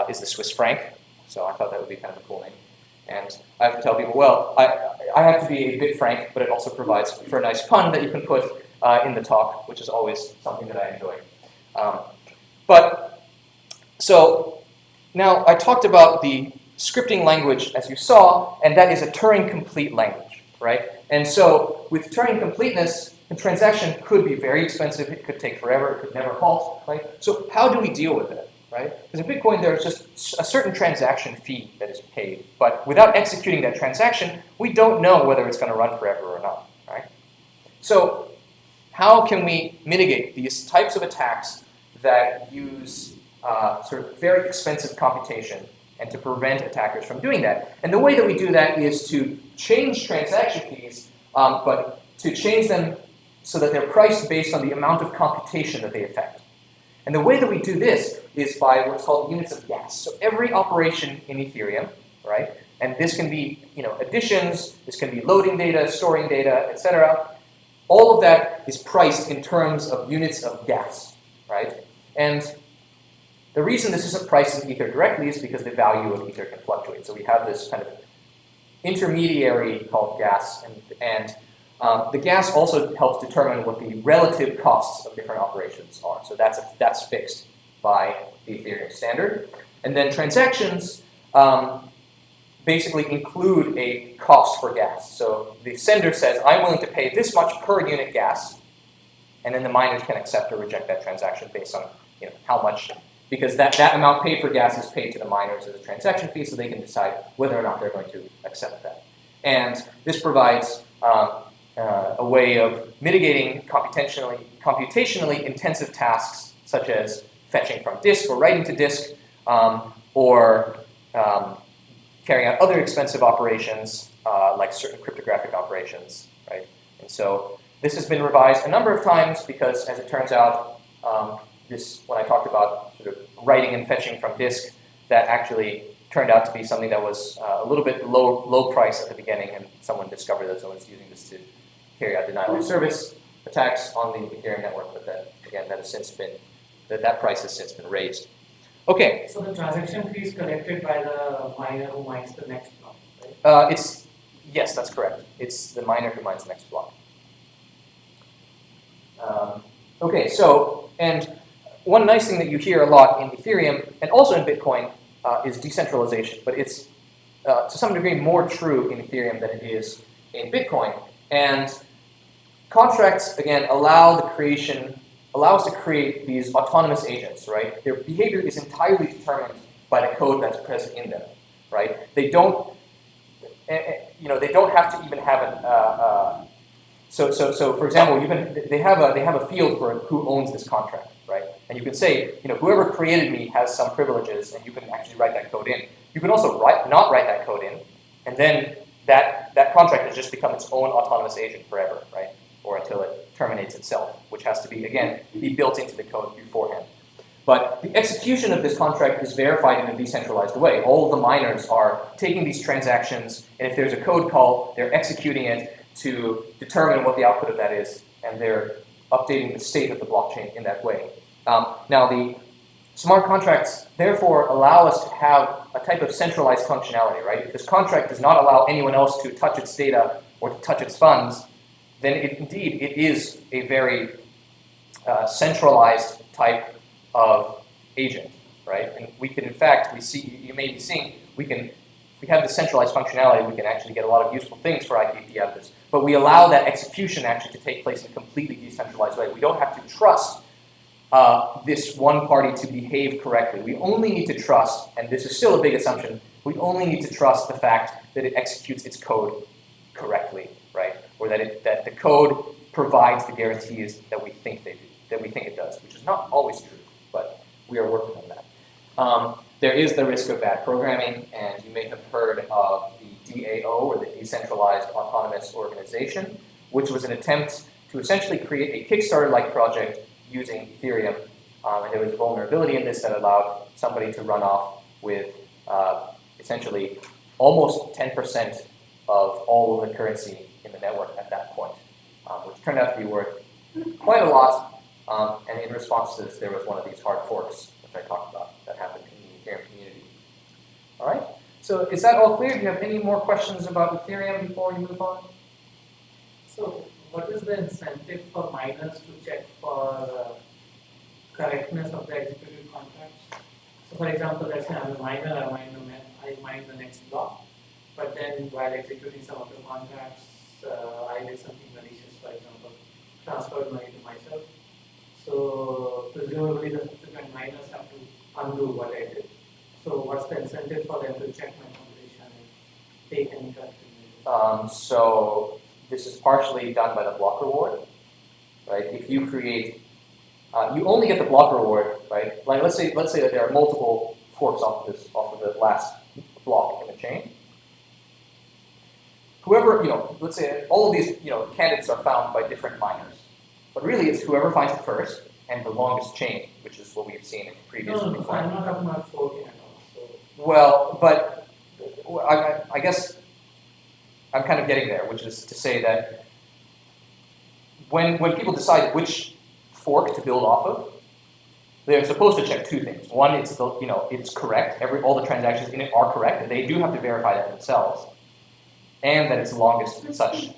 is the Swiss franc. So I thought that would be kind of a cool name. And I have to tell people, well, I have to be a BitFranc, but it also provides for a nice pun that you can put in the talk, which is always something that I enjoy. So now I talked about the scripting language, as you saw, and that is a Turing-complete language, right? And so with Turing completeness, a transaction could be very expensive. It could take forever. It could never halt, right? So how do we deal with it, right? Because in Bitcoin, there's just a certain transaction fee that is paid. But without executing that transaction, we don't know whether it's going to run forever or not, right? So how can we mitigate these types of attacks that use sort of very expensive computation and to prevent attackers from doing that. And the way that we do that is to change transaction fees, but to change them so that they're priced based on the amount of computation that they affect. And the way that we do this is by what's called units of gas. So every operation in Ethereum, right, and this can be additions, this can be loading data, storing data, etc. All of that is priced in terms of units of gas, right? And the reason this isn't priced in Ether directly is because the value of Ether can fluctuate. So we have this kind of intermediary called gas, and the gas also helps determine what the relative costs of different operations are. So that's fixed by the Ethereum standard. And then transactions basically include a cost for gas. So the sender says, I'm willing to pay this much per unit gas, and then the miners can accept or reject that transaction based on how much, because that amount paid for gas is paid to the miners as a transaction fee, so they can decide whether or not they're going to accept that. And this provides a way of mitigating computationally intensive tasks, such as fetching from disk or writing to disk, or carrying out other expensive operations, like certain cryptographic operations, right? And so this has been revised a number of times because, as it turns out, when I talked about sort of writing and fetching from disk, that actually turned out to be something that was a little bit low price at the beginning, and someone discovered that someone was using this to carry out denial of service attacks on the Ethereum network. But then again, that price has since been raised. Okay. So the transaction fee is collected by the miner who mines the next block, right? Yes, that's correct. It's the miner who mines the next block. Okay, so, and one nice thing that you hear a lot in Ethereum and also in Bitcoin is decentralization, but it's to some degree more true in Ethereum than it is in Bitcoin. And contracts, again, allow us to create these autonomous agents, right? Their behavior is entirely determined by the code that's present in them, right? They don't have to even have So for example, they have a field for who owns this contract, right? And you can say, whoever created me has some privileges, and you can actually write that code in. You can also not write that code in, and then that contract has just become its own autonomous agent forever, right? Or until it terminates itself, which has to be built into the code beforehand. But the execution of this contract is verified in a decentralized way. All of the miners are taking these transactions, and if there's a code call, they're executing it to determine what the output of that is, and they're updating the state of the blockchain in that way. Now, the smart contracts therefore allow us to have a type of centralized functionality, right? If this contract does not allow anyone else to touch its data or to touch its funds, then it is a very centralized type of agent, right? And we can, in fact, you may be seeing, we have the centralized functionality, we can actually get a lot of useful things for IKP out of this. But we allow that execution actually to take place in a completely decentralized way. We don't have to trust this one party to behave correctly. We only need to trust, and this is still a big assumption, we only need to trust the fact that it executes its code correctly, right? Or that the code provides the guarantees that we think it does, which is not always true, but we are working on that. There is the risk of bad programming, and you may have heard of the DAO, or the Decentralized Autonomous Organization, which was an attempt to essentially create a Kickstarter-like project using Ethereum. And there was a vulnerability in this that allowed somebody to run off with essentially almost 10% of all of the currency in the network at that point, which turned out to be worth quite a lot. And in response to this, there was one of these hard forks, which I talked about, that happened in the Ethereum community. All right, so is that all clear? Do you have any more questions about Ethereum before we move on? So what is the incentive for miners to check for correctness of the executed contracts? So for example, let's say I'm a miner, I mine the next block, but then while executing some of the contracts, I did something malicious, for example, transferred money to myself. So presumably the subsequent miners have to undo what I did. So what's the incentive for them to check my computation and take any corrective measures? So this is partially done by the block reward, right? If you create you only get the block reward, right? Like let's say that there are multiple forks off of the last block in the chain. Whoever, let's say all of these, candidates are found by different miners. But really it's whoever finds it first and the longest chain, which is what we've seen in previous No, before. I'm not talking about forking at all. So Well, but I guess I'm kind of getting there, which is to say that when people decide which fork to build off of, they're supposed to check two things. One, it's correct. All the transactions in it are correct, and they do have to verify that themselves, and that it's the longest such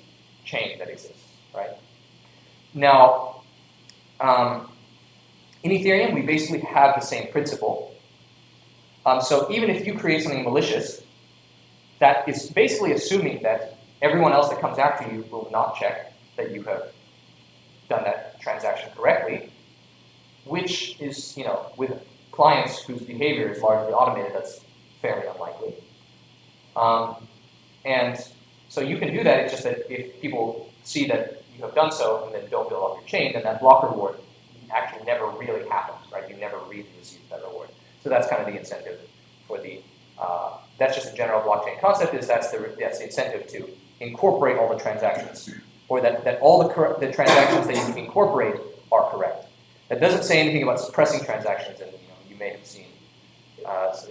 chain that exists, right? Now, in Ethereum, we basically have the same principle. So even if you create something malicious, that is basically assuming that everyone else that comes after you will not check that you have done that transaction correctly, which is, with clients whose behavior is largely automated, that's fairly unlikely. And so you can do that, it's just that if people see that you have done so and then don't build off your chain, then that block reward actually never really happens, right? You never really receive that reward. So that's kind of the incentive for the, that's just a general blockchain concept, is that's the incentive to incorporate all the transactions, or that all the transactions that you incorporate are correct. That doesn't say anything about suppressing transactions, and you may have seen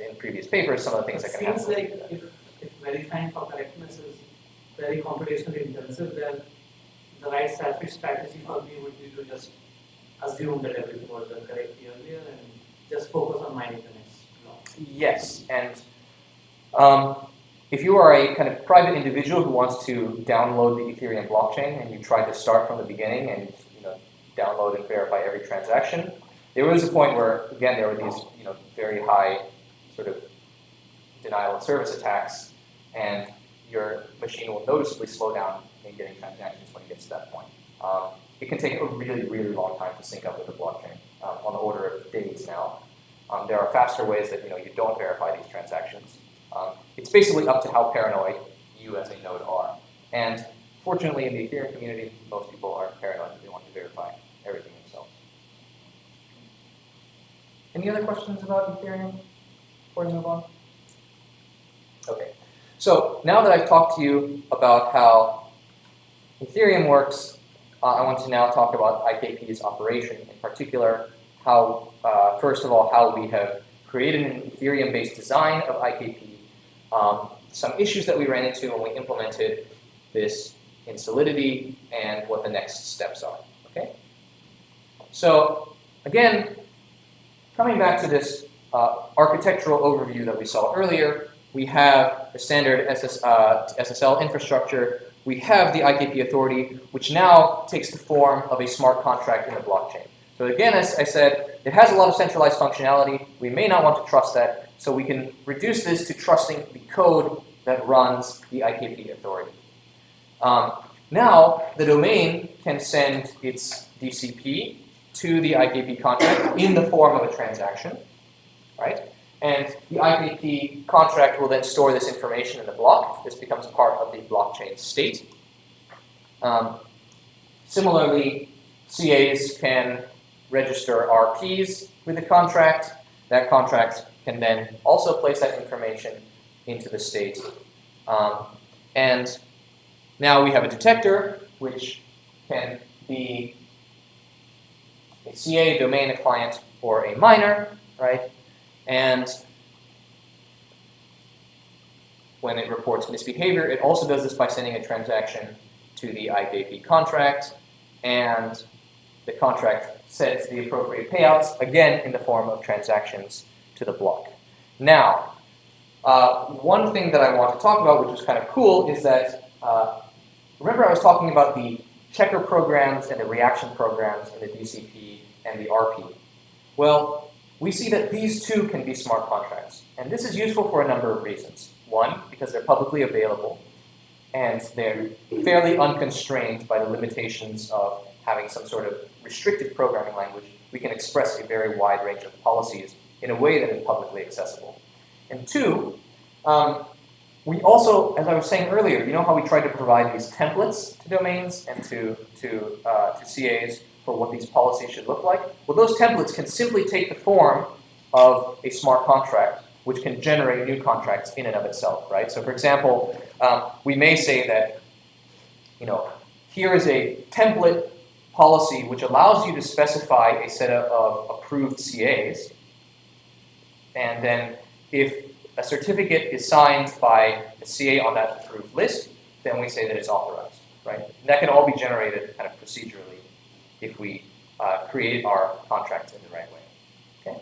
in previous papers some of the things that can happen. Seems like if verifying for correctness is very computationally intensive, then the right selfish strategy for me would be to just assume that everything was done correctly earlier and just focus on mining the next block. Yes, and if you are a kind of private individual who wants to download the Ethereum blockchain and you try to start from the beginning and download and verify every transaction, there was a point where, again, there were these very high sort of denial of service attacks, and your machine will noticeably slow down in getting transactions when it gets to that point. It can take a really, really long time to sync up with the blockchain, on the order of days now. There are faster ways that you don't verify these transactions. It's basically up to how paranoid you as a node are. And fortunately, in the Ethereum community, most people aren't paranoid and they want to verify everything themselves. Any other questions about Ethereum before we move on? Okay. So now that I've talked to you about how Ethereum works, I want to now talk about IKP's operation, in particular, how, first of all, how we have created an Ethereum-based design of IKP, some issues that we ran into when we implemented this in Solidity, and what the next steps are, okay? So, again, coming back to this architectural overview that we saw earlier, we have the standard SSL infrastructure. We have the IKP authority, which now takes the form of a smart contract in the blockchain. So again, as I said, it has a lot of centralized functionality. We may not want to trust that, so we can reduce this to trusting the code that runs the IKP authority. Now, the domain can send its DCP to the IKP contract in the form of a transaction, right? And the IKP contract will then store this information in the block. This becomes part of the blockchain state. Similarly, CAs can register RPs with the contract. That contract can then also place that information into the state. And now we have a detector, which can be a CA, a domain, a client, or a miner, right? And when it reports misbehavior, it also does this by sending a transaction to the IKP contract, and the contract sets the appropriate payouts, again in the form of transactions to the block. Now, one thing that I want to talk about, which is kind of cool, is that, remember I was talking about the checker programs and the reaction programs in the DCP and the RP. Well, we see that these two can be smart contracts, and this is useful for a number of reasons. One, because they're publicly available, and they're fairly unconstrained by the limitations of having some sort of restricted programming language. We can express a very wide range of policies in a way that is publicly accessible. And two, we also, as I was saying earlier, you know how we tried to provide these templates to domains and to CAs for what these policies should look like, well, those templates can simply take the form of a smart contract, which can generate new contracts in and of itself, right? So for example, we may say that, here is a template policy which allows you to specify a set of approved CAs, and then if a certificate is signed by a CA on that approved list, then we say that it's authorized, right? And that can all be generated kind of procedurally if we create our contracts in the right way, okay?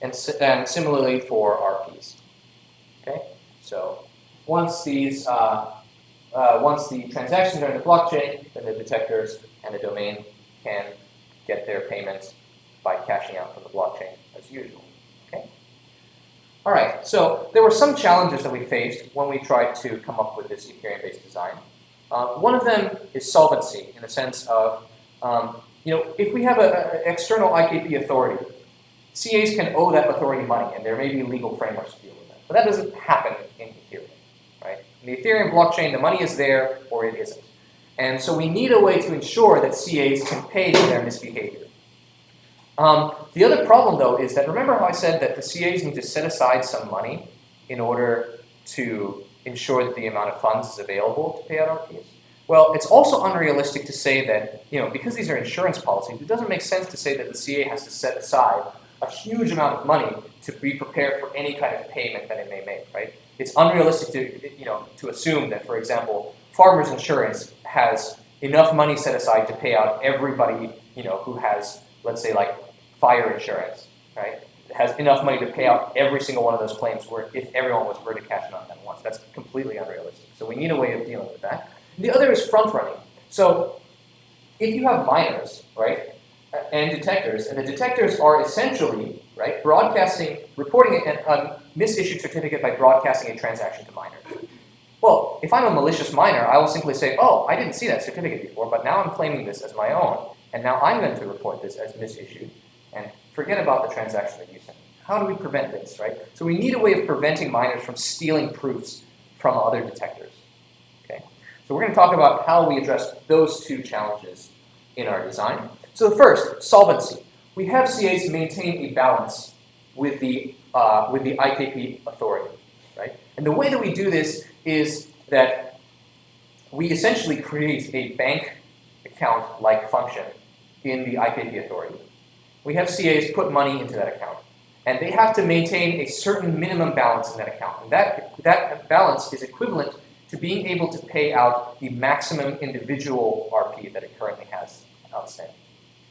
And similarly for RPs, okay? So once the transactions are in the blockchain, then the detectors and the domain can get their payments by cashing out from the blockchain as usual, okay? All right, so there were some challenges that we faced when we tried to come up with this Ethereum-based design. One of them is solvency, in the sense of, if we have an external IKP authority, CAs can owe that authority money, and there may be legal frameworks to deal with that. But that doesn't happen in Ethereum, right? In the Ethereum blockchain, the money is there or it isn't. And so we need a way to ensure that CAs can pay for their misbehavior. The other problem, though, is that remember how I said that the CAs need to set aside some money in order to ensure that the amount of funds is available to pay out RPs? Well, it's also unrealistic to say that, because these are insurance policies, it doesn't make sense to say that the CA has to set aside a huge amount of money to be prepared for any kind of payment that it may make, right? It's unrealistic to assume that, for example, Farmers Insurance has enough money set aside to pay out everybody, who has, let's say, like fire insurance, right? It has enough money to pay out every single one of those claims where if everyone was to cash out at once. That's completely unrealistic. So we need a way of dealing with that. The other is front running. So if you have miners, right, and detectors, and the detectors are essentially, right, reporting a misissued certificate by broadcasting a transaction to miners. Well, if I'm a malicious miner, I will simply say, oh, I didn't see that certificate before, but now I'm claiming this as my own, and now I'm going to report this as misissued, and forget about the transaction that you sent. How do we prevent this, right? So we need a way of preventing miners from stealing proofs from other detectors, okay? So we're going to talk about how we address those two challenges in our design. So the first, solvency. We have CAs maintain a balance with the IKP authority, right? And the way that we do this is that we essentially create a bank account-like function in the IKP authority. We have CAs put money into that account, and they have to maintain a certain minimum balance in that account. And that balance is equivalent to being able to pay out the maximum individual RP that it currently has outstanding,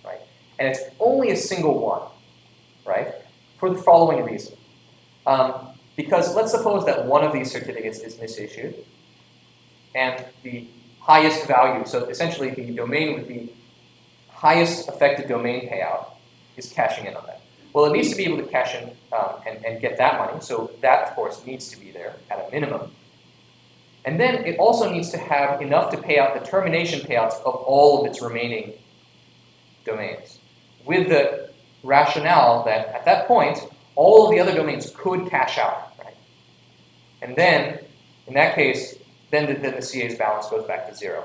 right? And it's only a single one, right? For the following reason. Because let's suppose that one of these certificates is misissued, and the highest value, so essentially the domain with the highest affected domain payout is cashing in on that. Well, it needs to be able to cash in and get that money, so that, of course, needs to be there at a minimum. And then it also needs to have enough to pay out the termination payouts of all of its remaining domains, with the rationale that at that point, all of the other domains could cash out, right? And then, in that case, then the CA's balance goes back to zero,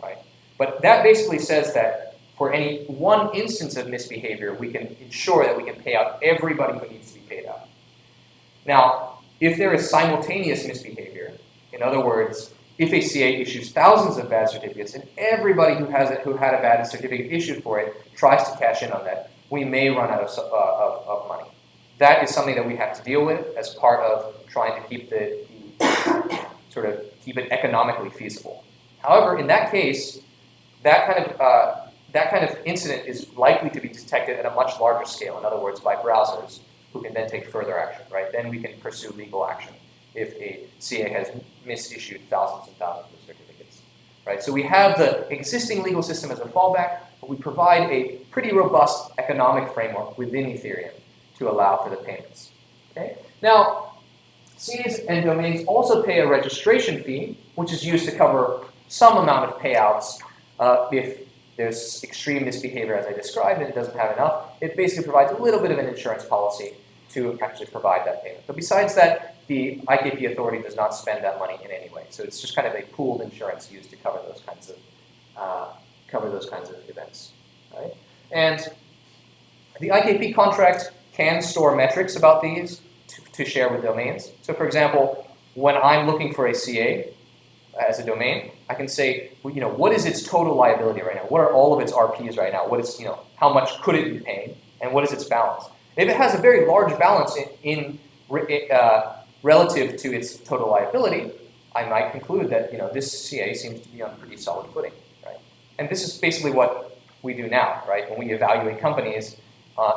right? But that basically says that for any one instance of misbehavior, we can ensure that we can pay out everybody who needs to be paid out. Now, if there is simultaneous misbehavior, in other words, if a CA issues thousands of bad certificates and everybody who had a bad certificate issued for it tries to cash in on that, we may run out of money. That is something that we have to deal with as part of trying to keep keep it economically feasible. However, in that case, that kind of incident is likely to be detected at a much larger scale. In other words, by browsers who can then take further action. Right? Then we can pursue legal action if a CA has misissued thousands and thousands of certificates. Right? So we have the existing legal system as a fallback, but we provide a pretty robust economic framework within Ethereum to allow for the payments. Okay? Now, CAs and domains also pay a registration fee, which is used to cover some amount of payouts if there's extreme misbehavior, as I described, and it doesn't have enough. It basically provides a little bit of an insurance policy to actually provide that payment. But besides that, the IKP authority does not spend that money in any way. So it's just kind of a pooled insurance used to cover those kinds cover those kinds of events, right? And the IKP contract can store metrics about these to share with domains. So for example, when I'm looking for a CA as a domain, I can say, what is its total liability right now? What are all of its RPs right now? What is, how much could it be paying? And what is its balance? If it has a very large balance relative to its total liability, I might conclude that this CA seems to be on pretty solid footing, right? And this is basically what we do now, right? When we evaluate companies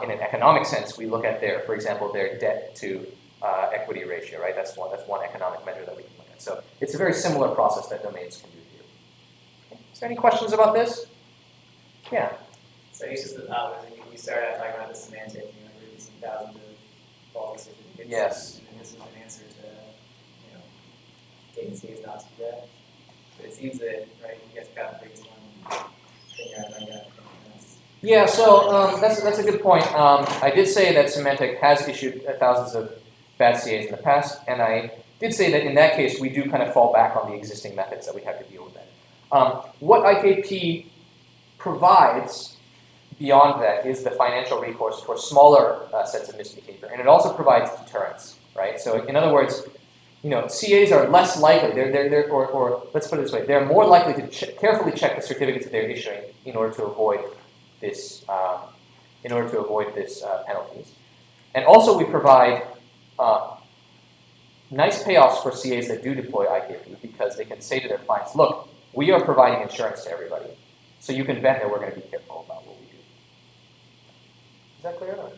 in an economic sense, we look at for example, their debt to equity ratio, right? That's one economic measure that we can look at. So it's a very similar process that domains can do here. Okay. Is there any questions about this? Yeah. So I guess just when we started out talking about the semantic, reducing thousands of faulty certificates. Yes. And this was an answer to, latency is not too bad. But it seems that, right, you guys got the biggest one. Yeah, so that's a good point. I did say that Symantec has issued thousands of bad CAs in the past, and I did say that in that case we do kind of fall back on the existing methods that we have to deal with that. What IKP provides beyond that is the financial recourse for smaller sets of misbehavior, and it also provides deterrence, right? So in other words, CAs are less likely, or let's put it this way, they're more likely to carefully check the certificates that they're issuing in order to avoid this, penalties. And also we provide nice payoffs for CAs that do deploy IKP because they can say to their clients, look, we are providing insurance to everybody, so you can bet that we're going to be careful about what we do. Is that clear? Are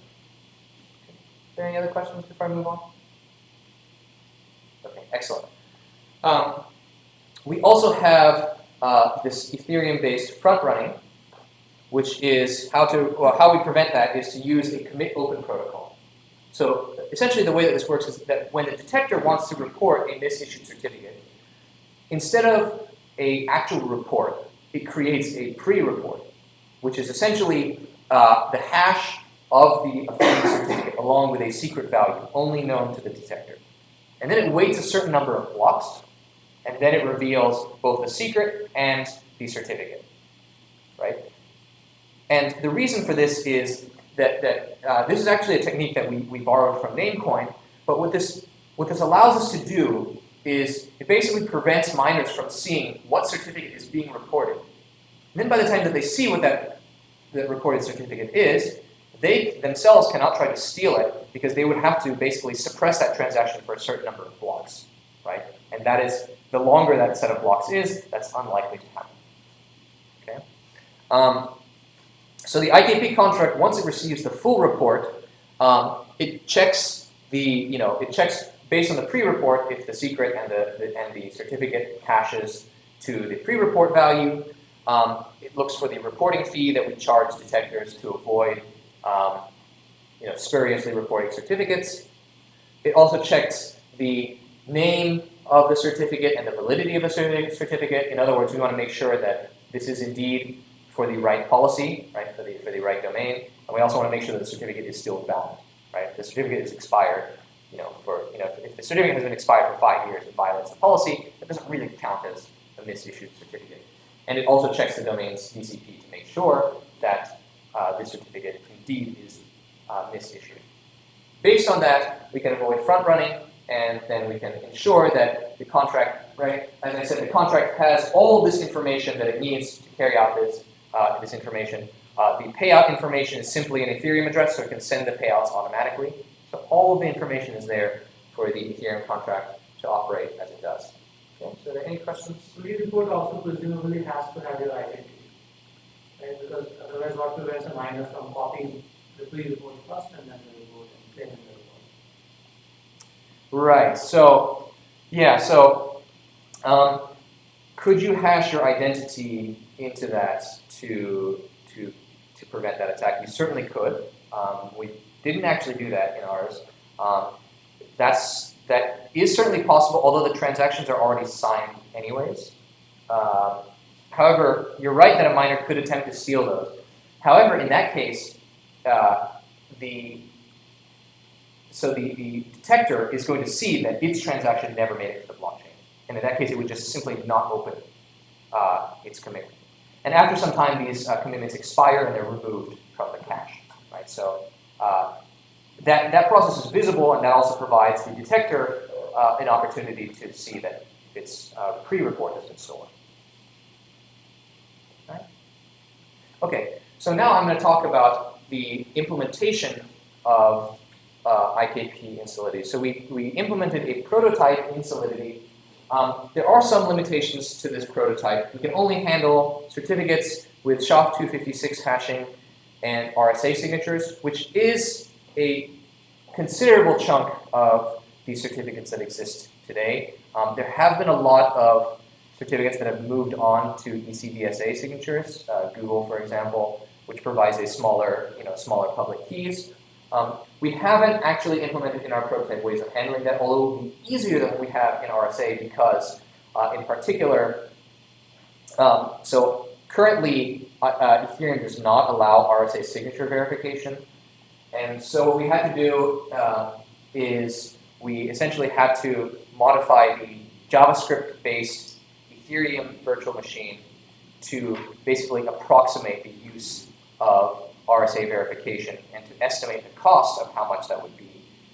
there any other questions before I move on? Okay, excellent. We also have this Ethereum-based front running, which is how we prevent that is to use a commit open protocol. So essentially the way that this works is that when the detector wants to report a misissued certificate, instead of an actual report, it creates a pre-report, which is essentially the hash of the offending certificate along with a secret value only known to the detector. And then it waits a certain number of blocks, and then it reveals both the secret and the certificate, right? And the reason for this is that this is actually a technique that we borrowed from Namecoin, but what this allows us to do is it basically prevents miners from seeing what certificate is being reported. And then by the time that they see what that reported certificate is, they themselves cannot try to steal it because they would have to basically suppress that transaction for a certain number of blocks, right? And that is, the longer that set of blocks is, that's unlikely to happen, okay? So the IKP contract, once it receives the full report, it checks based on the pre-report if the secret and the certificate hashes to the pre-report value. It looks for the reporting fee that we charge detectors to avoid spuriously reporting certificates. It also checks the name of the certificate and the validity of the certificate. In other words, we want to make sure that this is indeed for the right policy, right, for the right domain, and we also want to make sure that the certificate is still valid, right? If the certificate is expired, if the certificate has been expired for 5 years and violates the policy, it doesn't really count as a misissued certificate. And it also checks the domain's DCP to make sure that this certificate indeed is misissued. Based on that, we can avoid front running, and then we can ensure that the contract, right, as I said, the contract has all of this information that it needs to carry out this information. The payout information is simply an Ethereum address, so it can send the payouts automatically. So all of the information is there for the Ethereum contract to operate as it does. Okay, so are there any questions? Pre-report also presumably has to have your identity, right? Because otherwise what prevents a miner from copying the pre-report first and then the report and claiming the report? Right, so, yeah, so could you hash your identity into that to prevent that attack? You certainly could. We didn't actually do that in ours. That is certainly possible, although the transactions are already signed anyways. However, you're right that a miner could attempt to steal those. However, in that case, the detector is going to see that its transaction never made it to the blockchain. And in that case, it would just simply not open its commitment. And after some time, these commitments expire and they're removed from the cache, right? So that process is visible, and that also provides the detector an opportunity to see that its pre-report has been stolen. Right? Okay, so now I'm going to talk about the implementation of IKP in Solidity. So we implemented a prototype in Solidity. There are some limitations to this prototype. We can only handle certificates with SHA-256 hashing and RSA signatures, which is a considerable chunk of the certificates that exist today. There have been a lot of certificates that have moved on to ECDSA signatures, Google, for example, which provides a smaller public keys. We haven't actually implemented in our prototype ways of handling that, although it will be easier than what we have in RSA because, in particular, so currently Ethereum does not allow RSA signature verification. And so what we had to do is we essentially had to modify the JavaScript-based Ethereum virtual machine to basically approximate the use of RSA verification and to estimate the cost of how much that would be.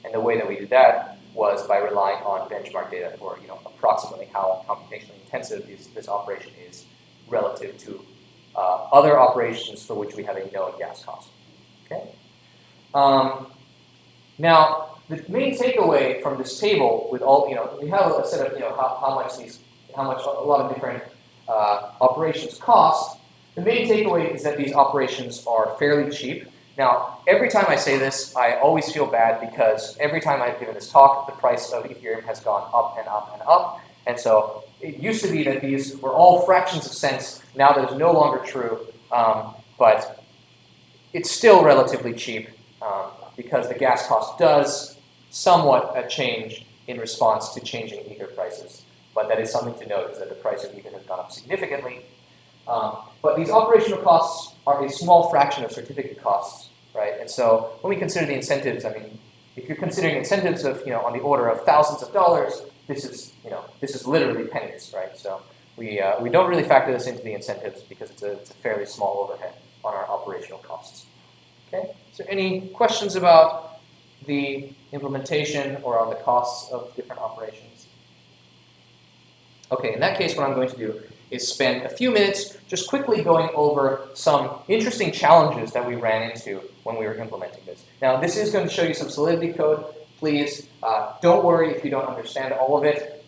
And the way that we did that was by relying on benchmark data for approximately how computationally intensive this operation is relative to other operations for which we have a known gas cost. Okay. Now, the main takeaway from this table, with all we have a set of how much a lot of different operations cost. The main takeaway is that these operations are fairly cheap. Now, every time I say this, I always feel bad because every time I've given this talk, the price of Ethereum has gone up and up and up. And so it used to be that these were all fractions of cents. Now that is no longer true, but it's still relatively cheap because the gas cost does somewhat change in response to changing Ether prices. But that is something to note, is that the price of Ether has gone up significantly. But these operational costs are a small fraction of certificate costs, right? And so when we consider the incentives, I mean, if you're considering incentives of on the order of thousands of dollars, this is literally pennies, right? So we don't really factor this into the incentives because it's a fairly small overhead on our operational costs. Okay. Is there any questions about the implementation or on the costs of different operations? Okay. In that case, what I'm going to do is spend a few minutes just quickly going over some interesting challenges that we ran into when we were implementing this. Now, this is going to show you some Solidity code. Please don't worry if you don't understand all of it.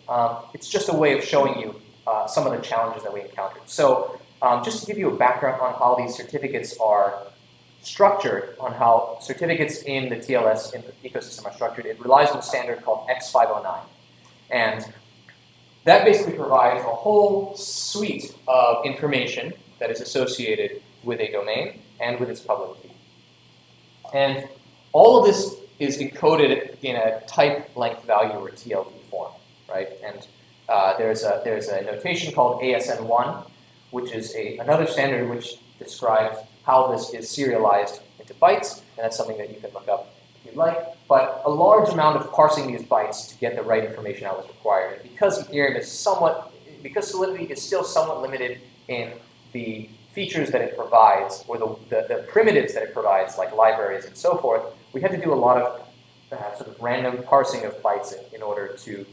It's just a way of showing you some of the challenges that we encountered. So just to give you a background on how these certificates are structured, on how certificates in the TLS ecosystem are structured, it relies on a standard called X509. And that basically provides a whole suite of information that is associated with a domain and with its public key. And all of this is encoded in a type length value or TLV form, right? And there's a notation called ASN1, which is another standard which describes how this is serialized into bytes, and that's something that you can look up if you'd like. But a large amount of parsing these bytes to get the right information out was required. And because Ethereum is because Solidity is still somewhat limited in the features that it provides, or the primitives that it provides, like libraries and so forth, we had to do a lot of sort of random parsing of bytes in order to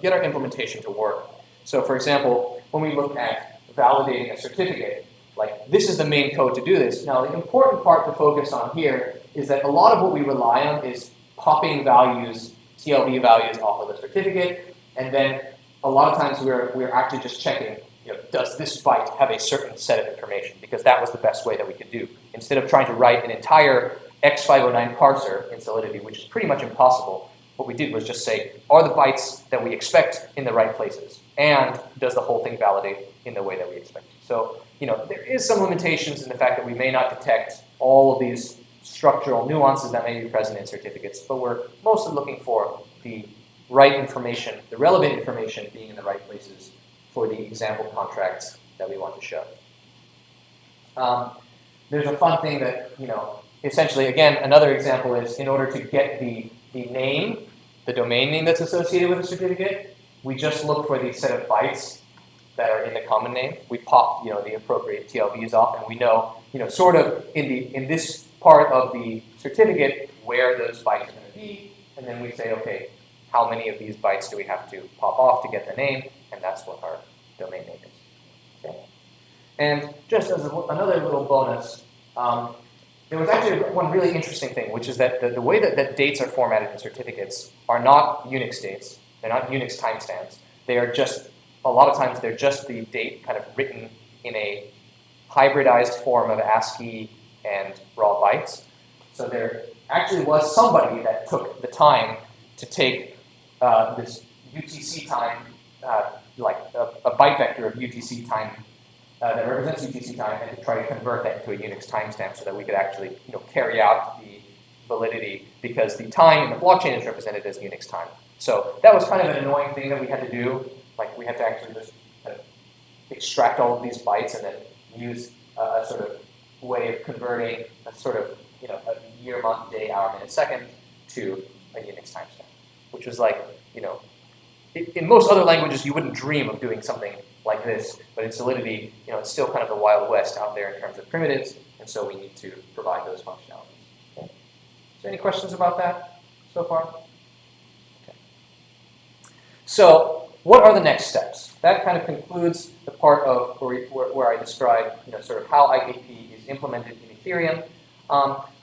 get our implementation to work. So for example, when we look at validating a certificate, like this is the main code to do this. Now the important part to focus on here is that a lot of what we rely on is popping values, TLV values off of the certificate, and then a lot of times we're actually just checking, does this byte have a certain set of information? Because that was the best way that we could do. Instead of trying to write an entire X509 parser in Solidity, which is pretty much impossible, what we did was just say, are the bytes that we expect in the right places? And does the whole thing validate in the way that we expect? So, there is some limitations in the fact that we may not detect all of these structural nuances that may be present in certificates, but we're mostly looking for the right information, the relevant information being in the right places for the example contracts that we want to show. There's a fun thing that, essentially, again, another example is in order to get the name, the domain name that's associated with the certificate, we just look for the set of bytes that are in the common name. We pop, the appropriate TLVs off, and we know, sort of in this part of the certificate where those bytes are going to be, and then we say, okay, how many of these bytes do we have to pop off to get the name, and that's what our domain name is. Okay. And just as another little bonus, there was actually one really interesting thing, which is that the way that dates are formatted in certificates are not Unix dates. They're not Unix timestamps. They are just, a lot of times, they're just the date kind of written in a hybridized form of ASCII and raw bytes. So there actually was somebody that took the time to take this UTC time, like a byte vector of UTC time that represents UTC time, and to try to convert that into a Unix timestamp so that we could actually carry out the validity, because the time in the blockchain is represented as Unix time. So that was kind of an annoying thing that we had to do. Like, we had to actually just kind of extract all of these bytes and then use a sort of way of converting a sort of a year, month, day, hour, minute, second to a Unix timestamp, which was like, in most other languages you wouldn't dream of doing something like this, but in Solidity, it's still kind of the Wild West out there in terms of primitives, and so we need to provide those functionalities. Okay. Is there any questions about that so far? Okay. So, what are the next steps? That kind of concludes the part of where I describe, sort of how IKP is implemented in Ethereum.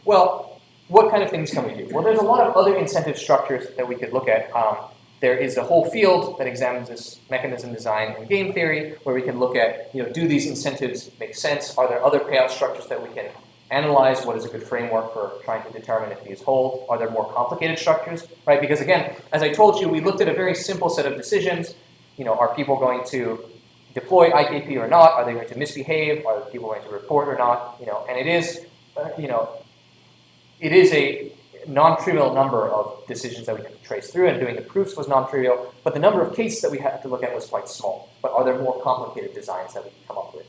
Well, what kind of things can we do? Well, there's a lot of other incentive structures that we could look at. There is a whole field that examines this mechanism design and game theory, where we can look at, do these incentives make sense? Are there other payout structures that we can analyze? What is a good framework for trying to determine if these hold? Are there more complicated structures, right? Because again, as I told you, we looked at a very simple set of decisions. Are people going to deploy IKP or not? Are they going to misbehave? Are people going to report or not? And it is, it is a non-trivial number of decisions that we have to trace through, and doing the proofs was non-trivial, but the number of cases that we had to look at was quite small. But are there more complicated designs that we can come up with?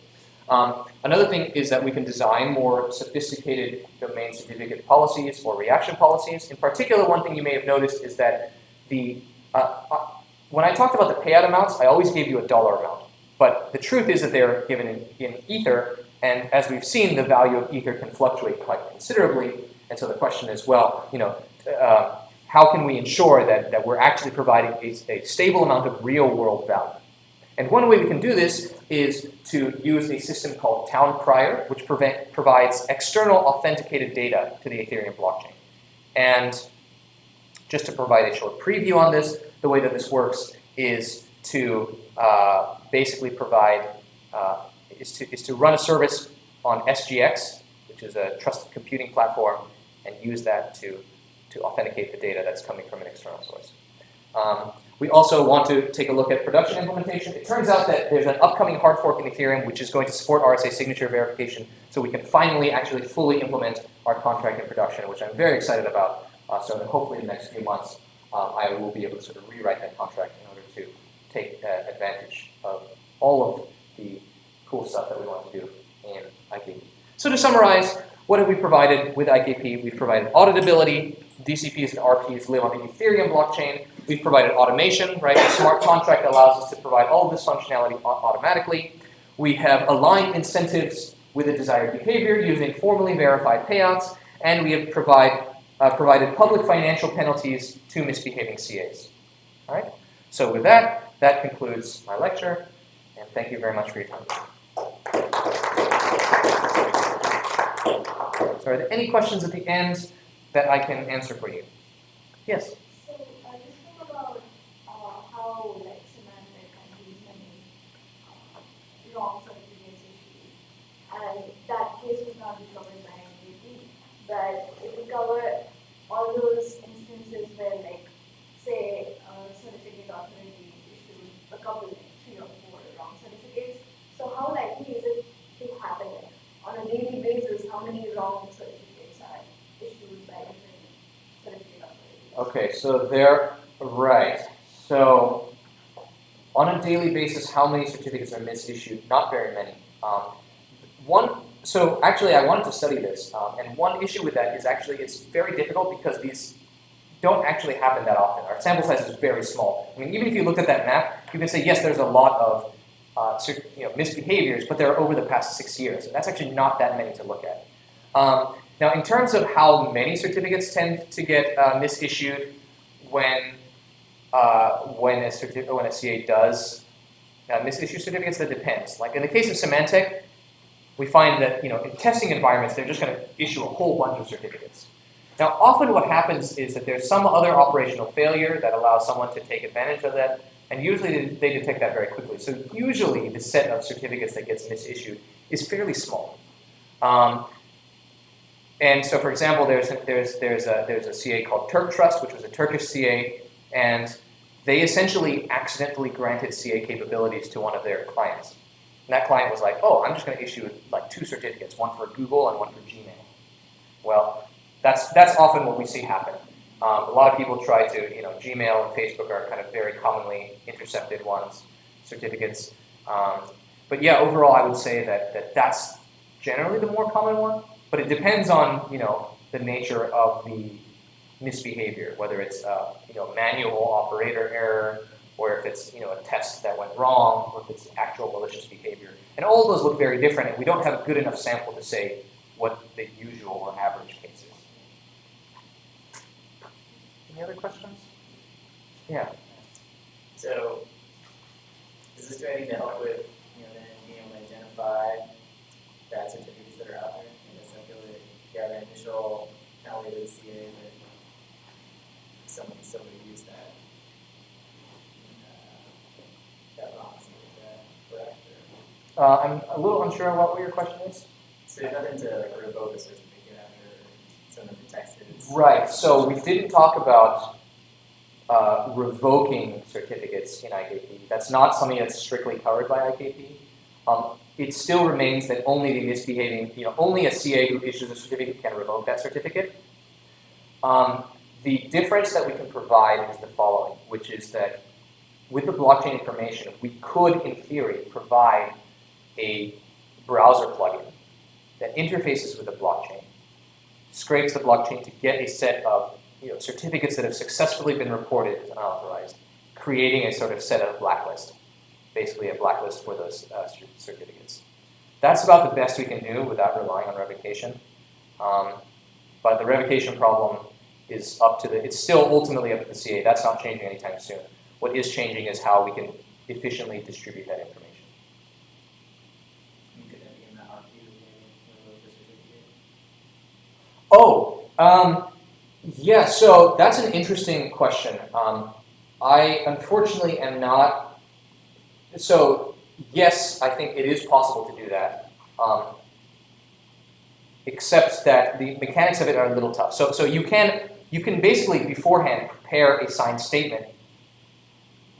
Another thing is that we can design more sophisticated domain certificate policies or reaction policies. In particular, one thing you may have noticed is that when I talked about the payout amounts, I always gave you a dollar amount. But the truth is that they're given in Ether, and as we've seen, the value of Ether can fluctuate quite considerably. And so the question is, well, how can we ensure that we're actually providing a stable amount of real-world value? And one way we can do this is to use a system called Town Crier, which provides external authenticated data to the Ethereum blockchain. And just to provide a short preview on this, the way that this works is to basically provide, is to run a service on SGX, which is a trusted computing platform, and use that to authenticate the data that's coming from an external source. We also want to take a look at production implementation. It turns out that there's an upcoming hard fork in Ethereum which is going to support RSA signature verification, so we can finally actually fully implement our contract in production, which I'm very excited about. So that hopefully in the next few months, I will be able to sort of rewrite that contract in order to take advantage of all of the cool stuff that we want to do in IKP. So to summarize, what have we provided with IKP? We've provided auditability. DCPs and RPs live on the Ethereum blockchain. We've provided automation, right? A smart contract allows us to provide all of this functionality automatically. We have aligned incentives with the desired behavior using formally verified payouts, and we have provided public financial penalties to misbehaving CAs. All right? So with that, that concludes my lecture, and thank you very much for your time. So are there any questions at the end that I can answer for you? Yes? So, just think about how, like, semantic and these many wrong certificates issues, and that case would not be covered by IKP, but it would cover all those instances where, like, say, a certificate authority issued a couple, like 3 or 4 wrong certificates. So how likely is it to happen? Like, on a daily basis, how many wrong certificates are issued by different certificate authorities? Okay, so they're right. So on a daily basis, how many certificates are misissued? Not very many. So actually, I wanted to study this, and one issue with that is actually it's very difficult because these don't actually happen that often. Our sample size is very small. I mean, even if you looked at that map, you can say, yes, there's a lot of misbehaviors, but they're over the past 6 years. And that's actually not that many to look at. Now, in terms of how many certificates tend to get misissued when a CA does misissue certificates, that depends. Like in the case of Symantec, we find that in testing environments, they're just going to issue a whole bunch of certificates. Now, often what happens is that there's some other operational failure that allows someone to take advantage of that, and usually they detect that very quickly. So usually the set of certificates that gets misissued is fairly small. And so, for example, there's a CA called Turk Trust, which was a Turkish CA, and they essentially accidentally granted CA capabilities to one of their clients. And that client was like, oh, I'm just going to issue like 2 certificates, one for Google and one for Gmail. Well, that's often what we see happen. A lot of people try to, Gmail and Facebook are kind of very commonly intercepted certificates. But yeah, overall, I would say that's generally the more common one. But it depends on, the nature of the misbehavior, whether it's manual operator error, or if it's a test that went wrong, or if it's actual malicious behavior. And all of those look very different, and we don't have a good enough sample to say what the usual or average case is. Any other questions? Yeah. So, does this do anything to help with, then being able to identify bad certificates that are out there? I guess I feel like you have an initial validated CA that somebody used that wrong. So is that correct? I'm a little unsure on what your question is. So there's nothing to revoke a certificate after someone detects it. Right. So we didn't talk about revoking certificates in IKP. That's not something that's strictly covered by IKP. It still remains that only the misbehaving, only a CA who issues a certificate can revoke that certificate. The difference that we can provide is the following, which is that with the blockchain information, we could, in theory, provide a browser plugin that interfaces with the blockchain, scrapes the blockchain to get a set of certificates that have successfully been reported as unauthorized, creating a sort of set of blacklist, basically a blacklist for those certificates. That's about the best we can do without relying on revocation. But the revocation problem is it's still ultimately up to the CA. That's not changing anytime soon. What is changing is how we can efficiently distribute that information. Oh, yeah, so that's an interesting question. I unfortunately am not, so yes, I think it is possible to do that, except that the mechanics of it are a little tough. So you can basically beforehand prepare a signed statement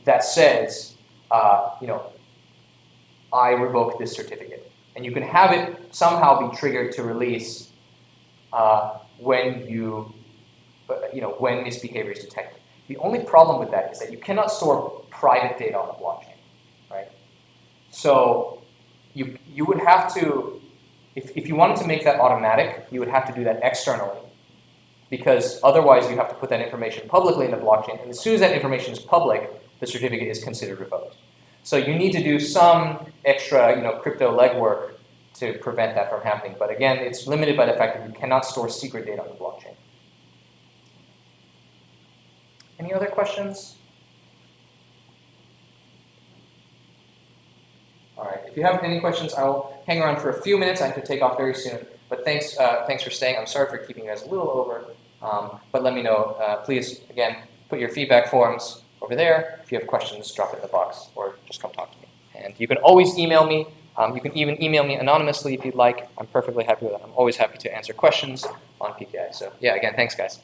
that says, I revoke this certificate. And you can have it somehow be triggered to release when when misbehavior is detected. The only problem with that is that you cannot store private data on the blockchain, right? So you would have to, if you wanted to make that automatic, you would have to do that externally, because otherwise you have to put that information publicly in the blockchain, and as soon as that information is public, the certificate is considered revoked. So you need to do some extra, crypto legwork to prevent that from happening. But again, it's limited by the fact that you cannot store secret data on the blockchain. Any other questions? All right, if you have any questions, I'll hang around for a few minutes. I have to take off very soon. But thanks for staying. I'm sorry for keeping you guys a little over. But let me know. Please, again, put your feedback forms over there. If you have questions, drop it in the box or just come talk to me. And you can always email me. You can even email me anonymously if you'd like. I'm perfectly happy with that. I'm always happy to answer questions on PKI. So yeah, again, thanks guys.